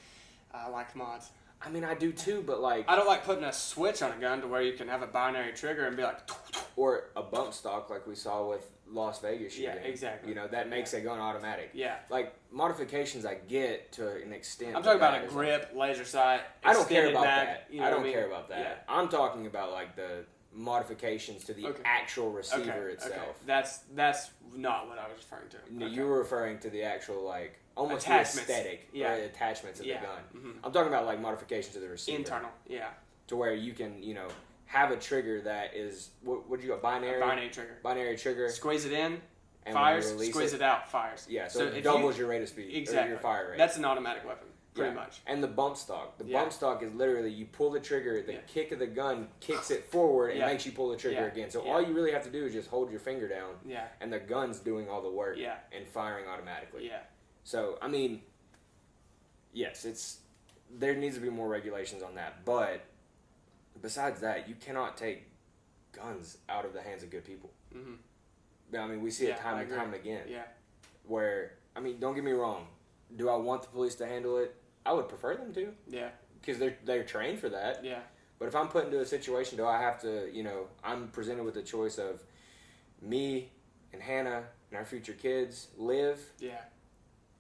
I like mods. I mean, I do too, but like... I don't like putting a switch on a gun to where you can have a binary trigger and be like... Or a bump stock like we saw with Las Vegas shooting. Yeah, exactly. You know, that makes a gun automatic. Yeah. Like, modifications I get to an extent. I'm talking about a grip, laser sight, I don't care extended about mag, that. You know I don't what I mean? care about that. Yeah. I'm talking about, like, the modifications to the actual receiver itself. Okay. That's not what I was referring to. No, you were referring to the actual, like, almost the aesthetic attachments of the gun. Mm-hmm. I'm talking about, like, modifications to the receiver. Internal, yeah. To where you can, you know, have a trigger that is, what you got, binary? Binary trigger. Binary trigger. Squeeze it in, and fires, squeeze it out, fires. Yeah, so it doubles your rate of speed. Exactly. Or your fire rate. That's an automatic weapon, pretty much. And the bump stock. The bump stock is literally, you pull the trigger, the kick of the gun kicks it forward and makes you pull the trigger again. So all you really have to do is just hold your finger down, and the gun's doing all the work and firing automatically. Yeah. So, I mean, yes, there needs to be more regulations on that. But besides that, you cannot take guns out of the hands of good people. Mm-hmm. I mean, we see it time and time again. Yeah. Where, I mean, don't get me wrong. Do I want the police to handle it? I would prefer them to. Yeah. Because they're trained for that. Yeah. But if I'm put into a situation, do I have to, you know, I'm presented with the choice of me and Hannah and our future kids live. Yeah.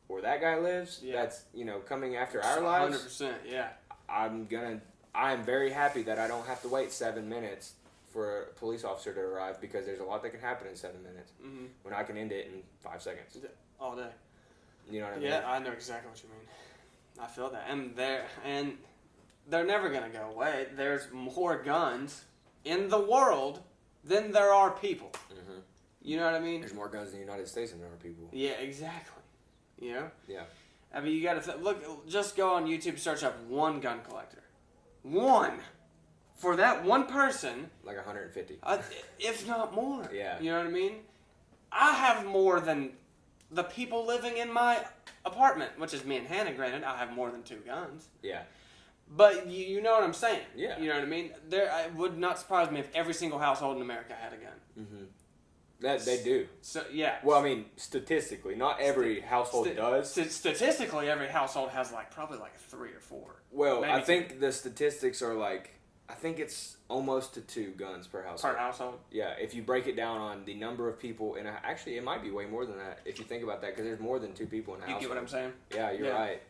Or that guy lives. Yeah. That's, you know, coming after our lives. 100%, yeah. I am very happy that I don't have to wait 7 minutes for a police officer to arrive, because there's a lot that can happen in 7 minutes when I can end it in 5 seconds. All day. You know what I mean? Yeah, I know exactly what you mean. I feel that. And they're never going to go away. There's more guns in the world than there are people. Mm-hmm. You know what I mean? There's more guns in the United States than there are people. Yeah, exactly. You know? Yeah. I mean, you got to look. Just go on YouTube, search up one gun collector. One. For that one person. Like 150. If not more. Yeah. You know what I mean? I have more than the people living in my apartment, which is me and Hannah, granted. I have more than 2 guns. Yeah. But you know what I'm saying. Yeah. You know what I mean? It would not surprise me if every single household in America had a gun. Mm-hmm. That they do. So yeah. Well, I mean, statistically, not every household does. Statistically, every household has probably 3 or 4. Well, I think the statistics are I think it's almost to 2 guns per household. Per household? Yeah, if you break it down on the number of people actually it might be way more than that if you think about that, because there's more than 2 people in a household. You get what I'm saying? Yeah, you're right.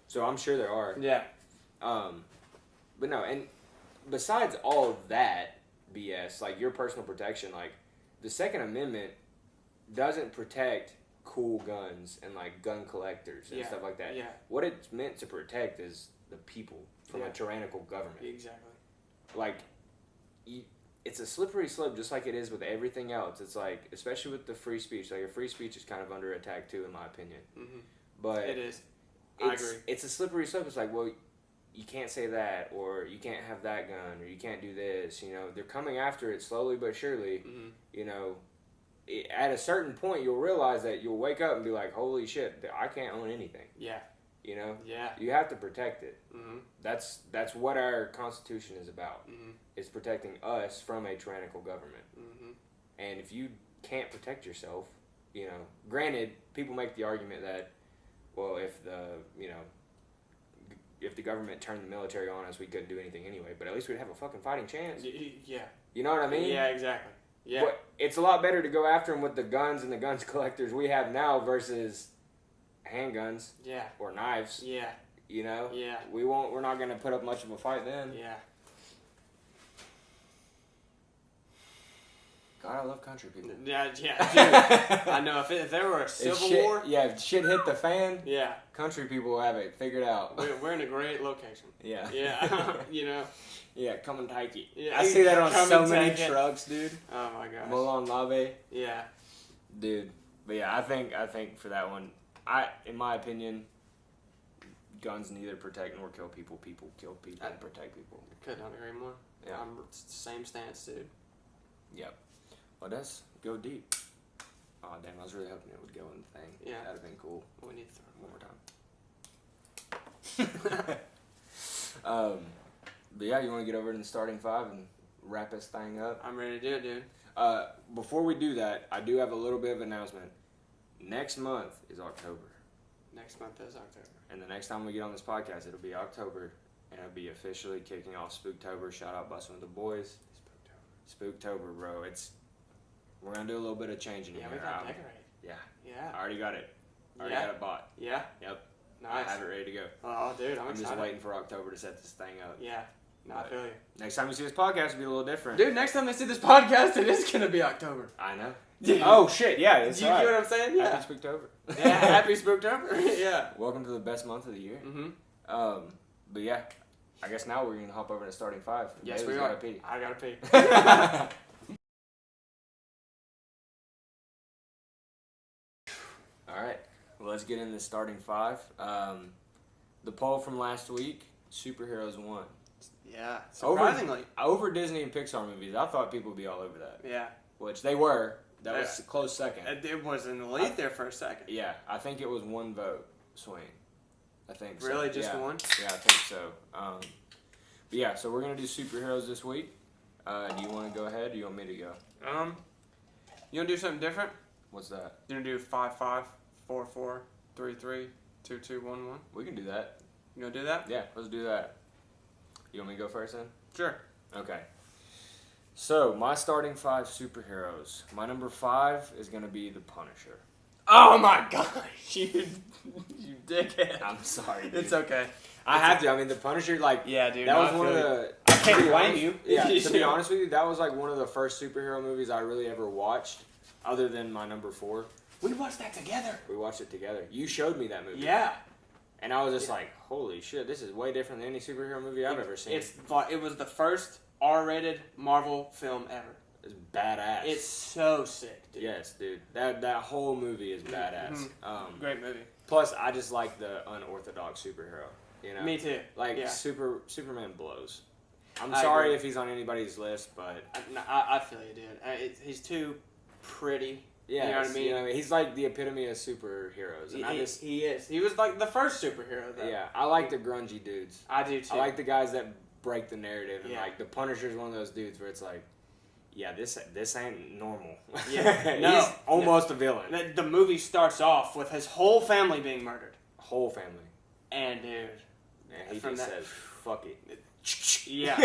So I'm sure there are. Yeah. But no, and besides all that BS, like your personal protection, like the Second Amendment doesn't protect cool guns and gun collectors and stuff like that. Yeah. What it's meant to protect is the people from a tyrannical government. Exactly. It's a slippery slope, just like it is with everything else. It's especially with the free speech. Your free speech is kind of under attack too, in my opinion. Mm-hmm. But it is. I agree. It's a slippery slope. It's well, you can't say that, or you can't have that gun, or you can't do this. You know, they're coming after it slowly but surely. Mm-hmm. You know, at a certain point, you'll realize that you'll wake up and be like, "Holy shit, I can't own anything." Yeah. You know. Yeah. You have to protect it. Mm-hmm. That's what our Constitution is about. Mm-hmm. It's protecting us from a tyrannical government. Mm-hmm. And if you can't protect yourself, you know, granted, people make the argument that, well, if the government turned the military on us, we couldn't do anything anyway. But at least we'd have a fucking fighting chance. Yeah. You know what I mean? Yeah, exactly. Yeah. But it's a lot better to go after them with the guns and the guns collectors we have now versus handguns. Yeah. Or knives. Yeah. You know? Yeah. We're not going to put up much of a fight then. Yeah. God, I love country people. Yeah, dude. I know if there were a civil war. Yeah, if shit hit the fan. Yeah. Country people will have it figured out. We're in a great location. Yeah. Yeah. You know. Yeah, come and take it. Yeah, I see that on so many trucks, dude. Oh my gosh. Molon Lave. Yeah. Dude. But yeah, I think for that one, in my opinion, guns neither protect nor kill people. People kill people and protect people. Could not agree more. Yeah. It's the same stance, dude. Yep. Well, that's go deep. Oh damn, I was really hoping it would go in the thing. Yeah. That'd have been cool. We need to throw it one more time. But yeah, you want to get over to the starting 5 and wrap this thing up? I'm ready to do it, dude. Before we do that, I do have a little bit of an announcement. Next month is October. Next month is October. And the next time we get on this podcast, it'll be October and it'll be officially kicking off Spooktober. Shout out Bussin' with the Boys. Spooktober, bro. We're gonna do a little bit of changing here. Yeah, we gotta decorate. Yeah. Yeah. I already got it. Got it bought. Yeah. Yep. Nice. I have it ready to go. Oh, dude, I'm excited. just waiting for October to set this thing up. Yeah. No, I feel you. Next time you see this podcast, it'll be a little different. Dude, next time they see this podcast, it is gonna be October. I know. Dude. Oh shit! Yeah, it's you get what I'm saying? Yeah. Happy Spooktober. Yeah, happy Spooktober. Yeah. Welcome to the best month of the year. Mm-hmm. But yeah, I guess now we're gonna hop over to starting five. Yes, Bailey's we are. gotta pee. I gotta pee. All right. Well, let's get into starting five. The poll from last week: superheroes won. Yeah. Surprisingly. Over Disney and Pixar movies, I thought people would be all over that. Yeah. Which they were. That was a close second. It was in the lead there for a second. Yeah, I think it was one vote swing. I think so. Really? Just one? Yeah, I think so. But yeah, so we're going to do superheroes this week. Do you want to go ahead or do you want me to go? You want to do something different? What's that? You want to do 5-5, 4-4, 3-3, 2-2, 1-1? We can do that. You want to do that? Yeah, let's do that. You want me to go first then? Sure. Okay. So, my starting five superheroes. My number 5 is going to be the Punisher. Oh my gosh, you dickhead. I'm sorry, dude. It's okay. I have to. I mean, the Punisher, like... Yeah, dude. That was one of the... I can't blame you. Yeah, to be honest with you, that was like one of the first superhero movies I really ever watched, other than my number 4. We watched that together. We watched it together. You showed me that movie. Yeah. And I was just like, holy shit, this is way different than any superhero movie I've ever seen. It was the first R-rated Marvel film ever. It's badass. It's so sick, dude. Yes, dude. That whole movie is badass. Mm-hmm. Great movie. Plus, I just like the unorthodox superhero. You know? Me too. Like, yeah. Superman blows. I'm I sorry agree. if he's on anybody's list, but... I feel you, dude. He's too pretty. Yeah, you know what I mean? You know, he's like the epitome of superheroes. And he is. He was like the first superhero, though. Yeah, I like the grungy dudes. I do too. I like the guys that break the narrative. And Yeah. like, the Punisher's one of those dudes where it's like, yeah, this ain't normal. Yeah. He's almost a villain. The movie starts off with his whole family being murdered. Whole family. And, dude. And he just says, fuck it. Yeah,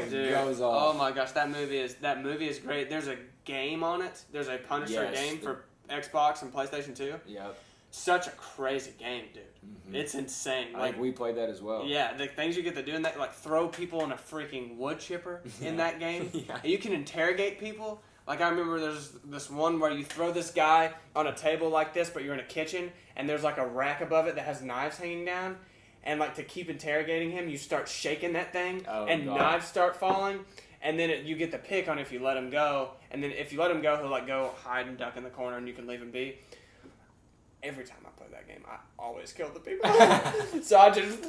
dude. Goes off. Oh my gosh, that movie is great. There's a game on it. There's a Punisher game for Xbox and PlayStation 2. Yep. Such a crazy game, dude. Mm-hmm. It's insane. I think we played that as well. Yeah, the things you get to do in that, like throw people in a freaking wood chipper in that game. Yeah. You can interrogate people. Like I remember there's this one where you throw this guy on a table like this, but you're in a kitchen, and there's like a rack above it that has knives hanging down. And like to keep interrogating him, you start shaking that thing, and knives start falling. And then you get the pick on if you let him go. And then if you let him go, he'll like go hide and duck in the corner, and you can leave him be. Every time I play that game, I always kill the people. So I just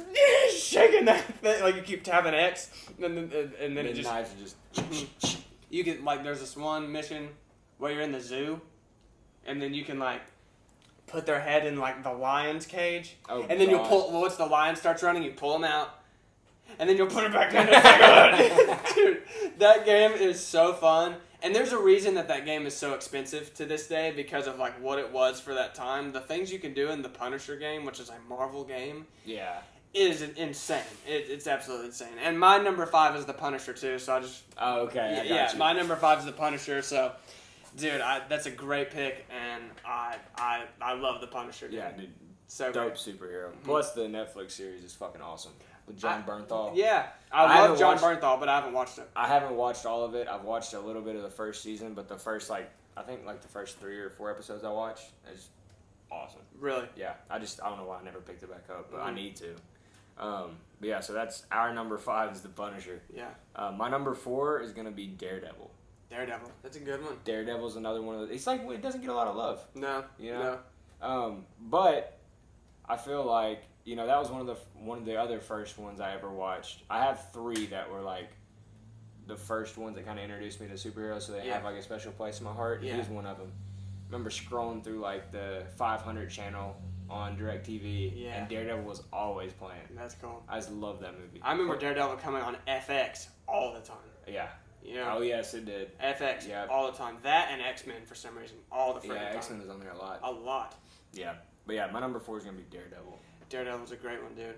shaking that thing, like you keep tapping X, and then it just knives are just. You can like there's this one mission where you're in the zoo, and then you can like put their head in like the lion's cage, and then you'll pull. Well, once the lion starts running, you pull him out, and then you'll put it back in. Dude, that game is so fun. And there's a reason that game is so expensive to this day because of like what it was for that time. The things you can do in the Punisher game, which is a Marvel game, is insane. It's absolutely insane. And my number 5 is the Punisher too. So I just okay. I got you. My number 5 is the Punisher. So, dude, that's a great pick, and I love the Punisher. Dude. Yeah, dude. So dope superhero. Mm-hmm. Plus the Netflix series is fucking awesome. With John Bernthal. Yeah. I love John Bernthal, but I haven't watched it. I haven't watched all of it. I've watched a little bit of the first season, but the first, I think the first 3 or 4 episodes I watched is awesome. Really? Yeah. I don't know why I never picked it back up, but I need to. But yeah, so that's our number 5 is the Punisher. Yeah. My number 4 is going to be Daredevil. Daredevil. That's a good one. Daredevil's another one of those. It's like, it doesn't get a lot of love. No. You know? No. But I feel like, you know, that was one of the other first ones I ever watched. I have 3 that were like the first ones that kind of introduced me to superheroes, so they have like a special place in my heart. Yeah. He was one of them. I remember scrolling through like the 500 channel on DirecTV, and Daredevil was always playing. That's cool. I just love that movie. I remember Daredevil coming on FX all the time. Yeah. You know? Oh yes, it did. FX all the time. That and X-Men for some reason all the freaking time. Yeah, X-Men was on there a lot. A lot. Yeah, but yeah, my number 4 is gonna be Daredevil. Daredevil's a great one, dude.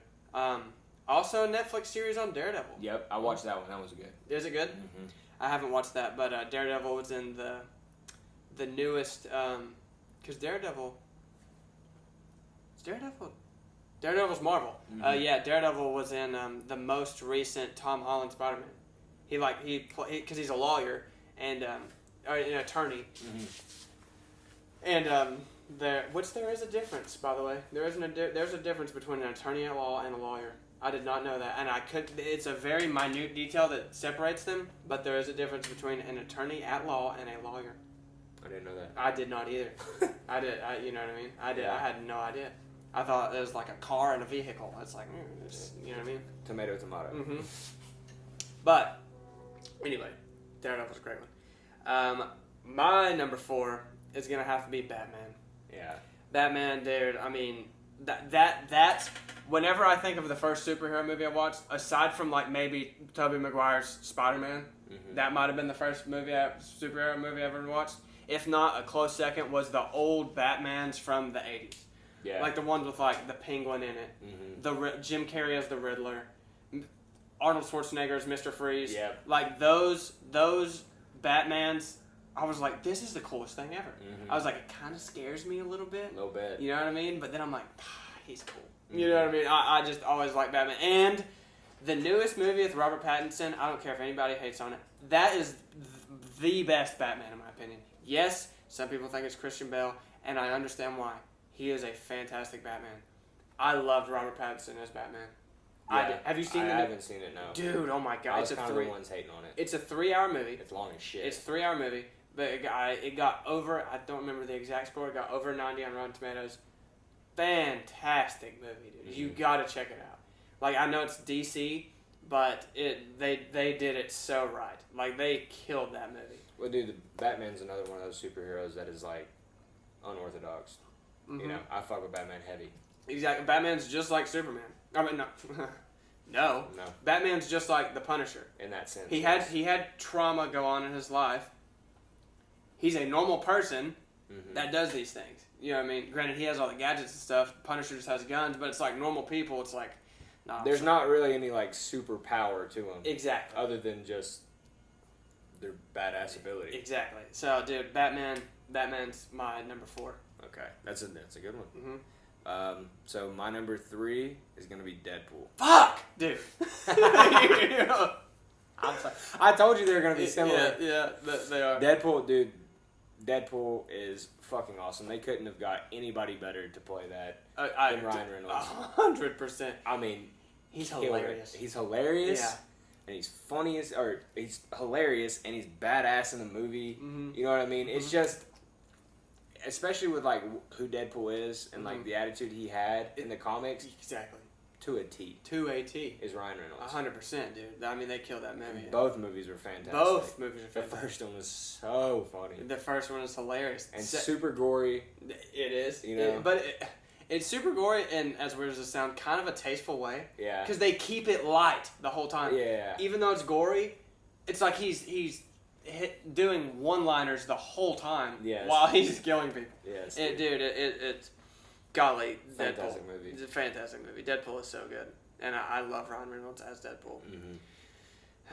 Also a Netflix series on Daredevil. Yep, I watched that one. That was good. Is it good? Mm-hmm. I haven't watched that, but Daredevil was in the newest, because Daredevil's Marvel. Mm-hmm. Daredevil was in the most recent Tom Holland Spider-Man. Because he's a lawyer and or an attorney. Mm-hmm. And there is a difference, by the way. There's a difference between an attorney at law and a lawyer. I did not know that, and it's a very minute detail that separates them, but there is a difference between an attorney at law and a lawyer. I didn't know that. I did not either. You know what I mean? I did. Yeah. I had no idea. I thought it was like a car and a vehicle. It's like, you know what I mean? Tomato. Mm-hmm. But anyway, Daredevil's a great one. My number 4 is gonna have to be Batman. Yeah. Batman, dude. I mean, that. Whenever I think of the first superhero movie I watched, aside from like maybe Tobey Maguire's Spider-Man, that might have been the first superhero movie I ever watched. If not, a close second was the old Batmans from the 80s. Yeah. Like the ones with like the Penguin in it, Jim Carrey as the Riddler, Arnold Schwarzenegger as Mr. Freeze. Yeah. Like those Batmans, I was like, this is the coolest thing ever. I was like, it kind of scares me a little bit. A little bit. You know what I mean? But then I'm like, he's cool. You know what I mean? I just always like Batman. And the newest movie with Robert Pattinson, I don't care if anybody hates on it, that is the best Batman in my opinion. Yes, some people think it's Christian Bale, and I understand why. He is a fantastic Batman. I loved Robert Pattinson as Batman. Yeah, Have you seen it? I haven't seen it, no. Dude, oh my god. I was kind of the ones hating on it. It's a 3-hour movie. It's long as shit. It's a 3-hour movie, but it got over, I don't remember the exact score, it got over 90 on Rotten Tomatoes. Fantastic movie, dude. You gotta check it out. Like, I know it's DC, but they did it so right. Like, they killed that movie. Well, dude, Batman's another one of those superheroes that is, like, unorthodox. You know, I fuck with Batman heavy. Exactly. Batman's just like Superman. I mean, no. No. Batman's just like the Punisher. In that sense. He had trauma go on in his life. He's a normal person that does these things. You know what I mean? Granted, he has all the gadgets and stuff. Punisher just has guns, but it's like normal people. It's like, nah. There's not really any like superpower to them. Exactly. Other than just their badass ability. Exactly. So, dude, Batman's my number 4. Okay, that's a good one. So my number 3 is gonna be Deadpool. Fuck, dude. I'm sorry. I told you they were gonna be similar. Yeah, they are. Deadpool, dude. Deadpool is fucking awesome. They couldn't have got anybody better to play that than Ryan Reynolds. 100%. I mean, he's hilarious. He's hilarious. Yeah. And he's he's hilarious, and he's badass in the movie. You know what I mean? It's just, especially with like who Deadpool is and like the attitude he had in the comics. Exactly. To a T. Is Ryan Reynolds. 100%, dude. I mean, they killed that movie. Both movies were fantastic. The first one was so funny. The first one is hilarious. And super gory. It is. You know? But it's super gory in, as weird as it sounds, kind of a tasteful way. Yeah. Because they keep it light the whole time. Yeah. Even though it's gory, it's like he's doing one-liners the whole time while he's killing people. Yes. It's... Golly, fantastic Deadpool. movie. It's a fantastic movie. Deadpool is so good. And I love Ryan Reynolds as Deadpool.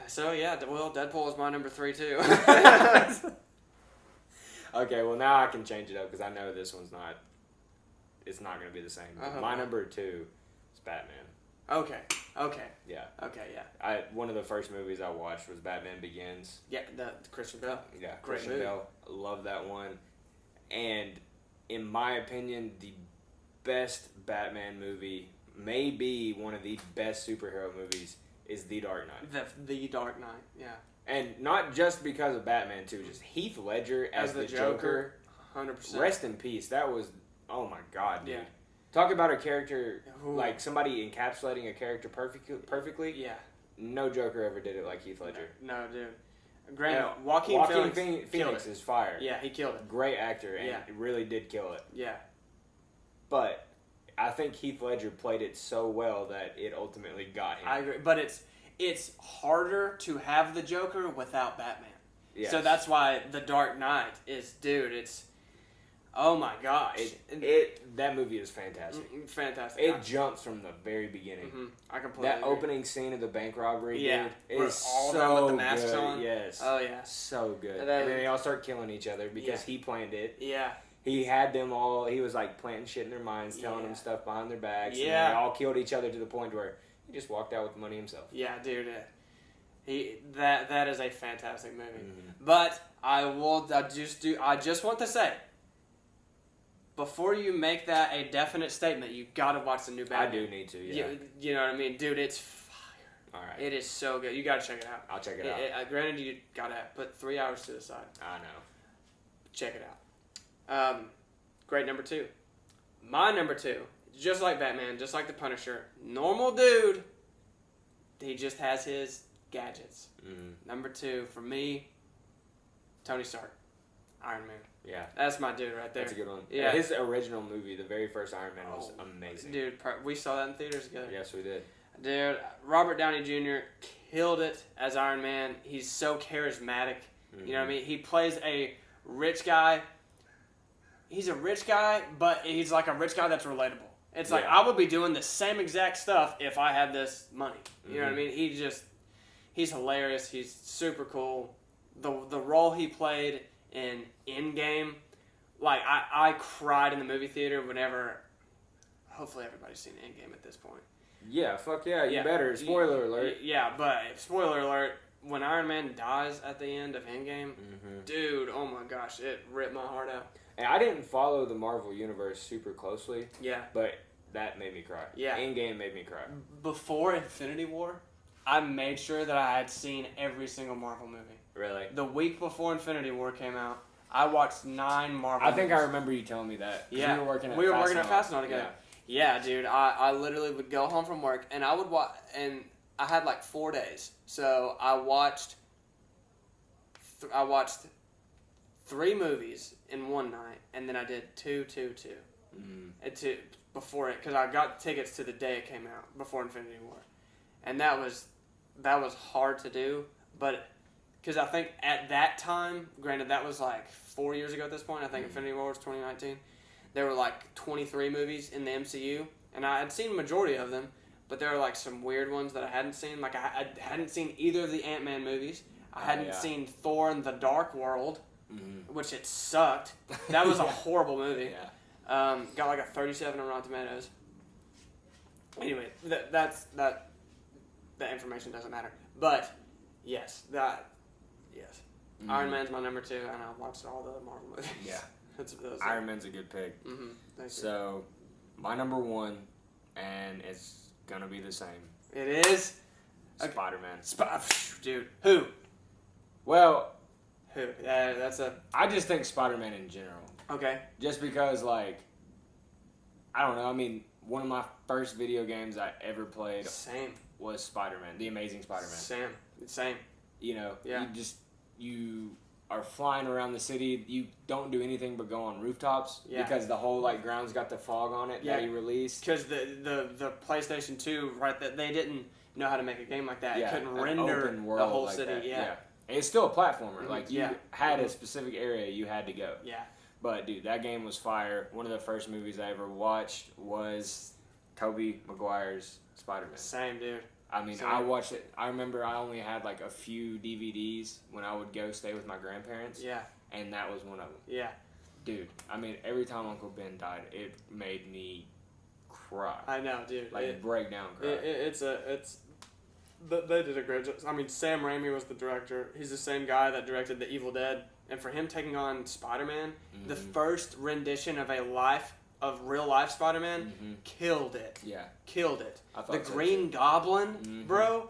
So, yeah, well, Deadpool is my number 3, too. Okay, well, now I can change it up because I know this one's not... It's not going to be the same. My number 2 is Batman. Okay. Yeah. Okay, yeah. One of the first movies I watched was Batman Begins. Yeah, the Christian Bale. Yeah, Great Christian movie. Bale. I love that one. And in my opinion, the best Batman movie, maybe one of the best superhero movies, is The Dark Knight. The Dark Knight, yeah. And not just because of Batman, too. Just Heath Ledger as the Joker. 100%. Rest in peace. That was, oh my God, dude. Yeah. Talk about a character, like somebody encapsulating a character perfectly. Yeah. No Joker ever did it like Heath Ledger. No, dude. Granted, Joaquin Phoenix is fire. Yeah, he killed it. Great actor, and it really did kill it. Yeah. But I think Heath Ledger played it so well that it ultimately got him. I agree, but it's harder to have the Joker without Batman. Yes. So that's why The Dark Knight is, dude, it's... Oh my gosh! That movie is fantastic. Fantastic. It jumps from the very beginning. Mm-hmm. I completely That agree. opening scene of the bank robbery, yeah, dude, is all so done with the masks good. on. Yes. Oh yeah. So good. And And then they all start killing each other because he planned it. Yeah. He had them all. He was like planting shit in their minds, telling them stuff behind their backs. Yeah. And they all killed each other to the point where he just walked out with the money himself. Yeah, dude. That is a fantastic movie. Mm-hmm. But I just want to say, before you make that a definite statement, you gotta watch the new Batman. I do need to. Yeah. You know what I mean, dude? It's fire. All right. It is so good. You gotta check it out. I'll check it out. Granted, you gotta put 3 hours to the side. I know. Check it out. Great number 2. My number 2, just like Batman, just like the Punisher, normal dude. He just has his gadgets. Mm-hmm. Number 2 for me, Tony Stark, Iron Man. Yeah. That's my dude right there. That's a good one. Yeah. His original movie, the very first Iron Man, was amazing. Dude, we saw that in theaters together. Yes, we did. Dude, Robert Downey Jr. killed it as Iron Man. He's so charismatic. Mm-hmm. You know what I mean? He plays a rich guy. He's a rich guy, but he's like a rich guy that's relatable. It's like, I would be doing the same exact stuff if I had this money. You know what I mean? He's hilarious. He's super cool. The role he played in Endgame, like, I cried in the movie theater whenever, hopefully everybody's seen Endgame at this point. Yeah, fuck yeah, you better. Spoiler alert. Yeah, but spoiler alert, when Iron Man dies at the end of Endgame, dude, oh my gosh, it ripped my heart out. And I didn't follow the Marvel Universe super closely. Yeah. But that made me cry. Yeah. Endgame made me cry. Before Infinity War, I made sure that I had seen every single Marvel movie. Really? The week before Infinity War came out, I watched 9 Marvel I think movies. I remember you telling me that. Yeah. We were working at Fastenal together. Yeah, dude. I literally would go home from work, and I would watch, and I had like 4 days. So I watched 3 movies in one night, and then I did 2. Before it, because I got tickets to the day it came out, before Infinity War. And that was hard to do, but because I think at that time, granted that was like 4 years ago at this point, I think Infinity War was 2019, there were like 23 movies in the MCU, and I had seen the majority of them, but there were like some weird ones that I hadn't seen. Like I hadn't seen either of the Ant-Man movies. I hadn't seen Thor and the Dark World, which it sucked. That was a horrible movie. Yeah. Got like a 37 on Rotten Tomatoes. Anyway, that information doesn't matter. But yes. Iron Man's my number 2, and I watched all the Marvel movies. Yeah. That's Iron Man's a good pick. So, my number 1, and it's gonna be the same. It is Spider-Man. Dude, who? Well, who? That's a. I just think Spider-Man in general. Okay. Just because, like, I don't know. I mean, one of my first video games I ever played was Spider-Man, The Amazing Spider-Man. Same. You know, yeah. you are flying around the city. You don't do anything but go on rooftops because the whole like ground's got the fog on it that he released. Because the PlayStation 2, right? That they didn't know how to make a game like that. It couldn't render open world the whole like city. That. Yeah. And it's still a platformer. Like you had a specific area you had to go. Yeah. But dude, that game was fire. One of the first movies I ever watched was Tobey Maguire's Spider-Man. Same, dude. I mean, I watched it. I remember I only had like a few DVDs when I would go stay with my grandparents. Yeah. And that was one of them. Yeah. Dude, I mean, every time Uncle Ben died, it made me cry. I know, dude. Like, break down cry. They did a great job. I mean, Sam Raimi was the director. He's the same guy that directed The Evil Dead. And for him taking on Spider-Man, the first rendition of real life Spider-Man, killed it. Yeah. Killed it. I thought the Green Goblin, bro,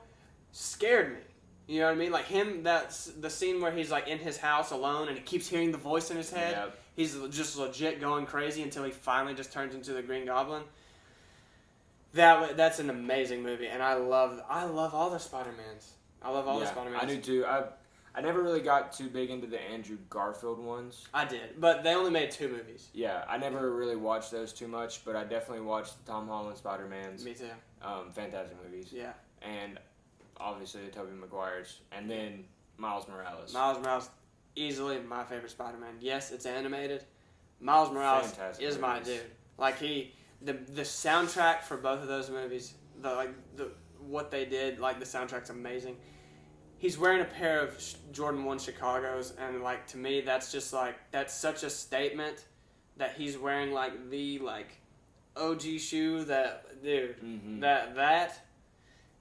scared me. You know what I mean? Like him, that's the scene where he's like in his house alone and he keeps hearing the voice in his head. Yep. He's just legit going crazy until he finally just turns into the Green Goblin. That's an amazing movie, and I love all the Spider-Mans. I love all the Spider-Mans. I do too. I never really got too big into the Andrew Garfield ones. I did, but they only made 2 movies. Yeah, I never really watched those too much, but I definitely watched the Tom Holland Spider-Mans. Me too. Fantastic movies. Yeah. And obviously the Tobey Maguire's, and then Miles Morales. Miles Morales, easily my favorite Spider-Man. Yes, it's animated, Miles Morales Fantastic is my movies. dude. Like the soundtrack for both of those movies, what they did, like the soundtrack's amazing. He's wearing a pair of Jordan 1 Chicago's, and like to me, that's just like that's such a statement that he's wearing like the OG shoe that dude that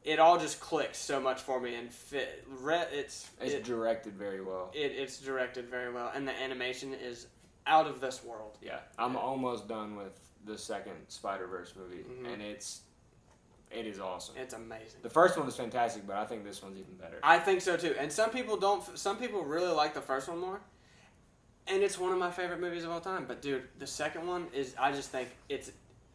it all just clicks so much for me and fit. It's directed very well. It's directed very well, and the animation is out of this world. Yeah, I'm almost done with the second Spider-Verse movie, and it is awesome. It's amazing. The first one was fantastic, but I think this one's even better. I think so too. And some people don't. Some people really like the first one more, and it's one of my favorite movies of all time. But dude, the second one is. I just think it's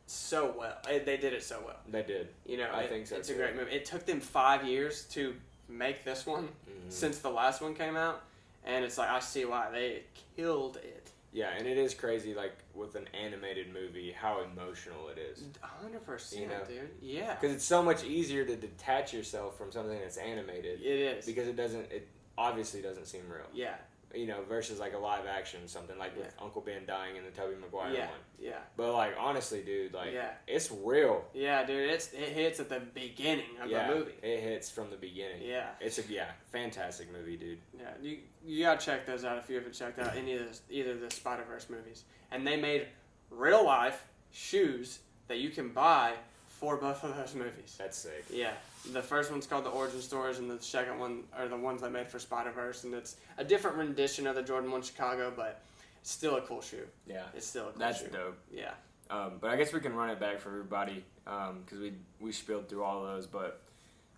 so well. They did it so well. They did. You know, I think so. It's a great movie. It took them 5 years to make this one since the last one came out, and it's like I see why they killed it. Yeah, and it is crazy, like, with an animated movie, how emotional it is. 100%, you know? Dude. Yeah. Because it's so much easier to detach yourself from something that's animated. It is. Because it obviously doesn't seem real. Yeah. You know, versus, like, a live action, something like with Uncle Ben dying in the Tobey Maguire one. Yeah. But, like, honestly, dude, like, it's real. Yeah, dude, it hits at the beginning of the movie. It hits from the beginning. Yeah. It's a fantastic movie, dude. Yeah, you gotta check those out if you haven't checked out either of the Spider-Verse movies. And they made real life shoes that you can buy for both of those movies. That's sick. Yeah. The first one's called the Origin Stories, and the second one are the ones they made for Spider-Verse, and it's a different rendition of the Jordan 1 Chicago, but it's still a cool shoe. Yeah. It's still a cool shoe. That's dope. Yeah. But I guess we can run it back for everybody because we spilled through all of those. But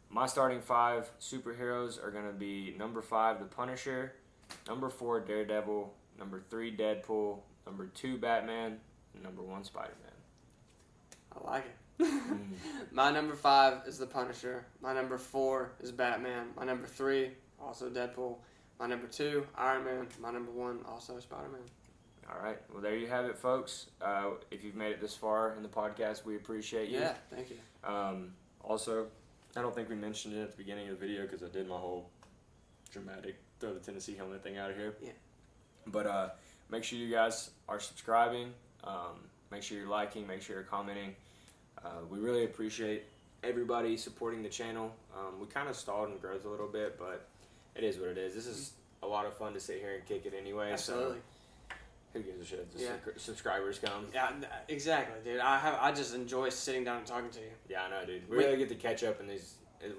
my starting 5 superheroes are going to be number 5, The Punisher, number 4, Daredevil, number 3, Deadpool, number 2, Batman, and number 1, Spider-Man. I like it. My number 5 is The Punisher. My number 4 is Batman. My number 3, also Deadpool. My number 2, Iron Man. My number 1, also Spider-Man. All right. Well, there you have it, folks. If you've made it this far in the podcast, we appreciate you. Yeah, thank you. Also, I don't think we mentioned it at the beginning of the video because I did my whole dramatic throw the Tennessee helmet thing out of here. Yeah. But make sure you guys are subscribing. Make sure you're liking. Make sure you're commenting. We really appreciate everybody supporting the channel. We kind of stalled in growth a little bit, but it is what it is. This is a lot of fun to sit here and kick it anyway. Absolutely. So who gives a shit? The subscribers come. Yeah, exactly, dude. I just enjoy sitting down and talking to you. Yeah, I know, dude. We really get to catch up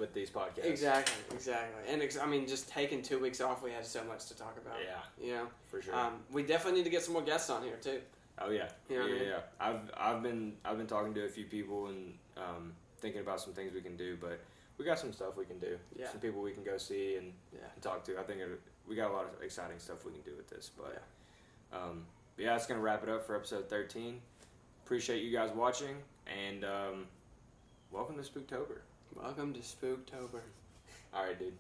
with these podcasts. Exactly. And I mean, just taking 2 weeks off, we had so much to talk about. Yeah. You know, for sure. We definitely need to get some more guests on here too. Oh yeah, you know what I mean? Yeah. I've been talking to a few people and thinking about some things we can do, but we got some stuff we can do. Yeah. Some people we can go see and talk to. I think we got a lot of exciting stuff we can do with this. But yeah, that's gonna wrap it up for episode 13. Appreciate you guys watching, and welcome to Spooktober. Welcome to Spooktober. All right, dude.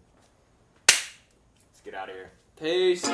Let's get out of here. Peace.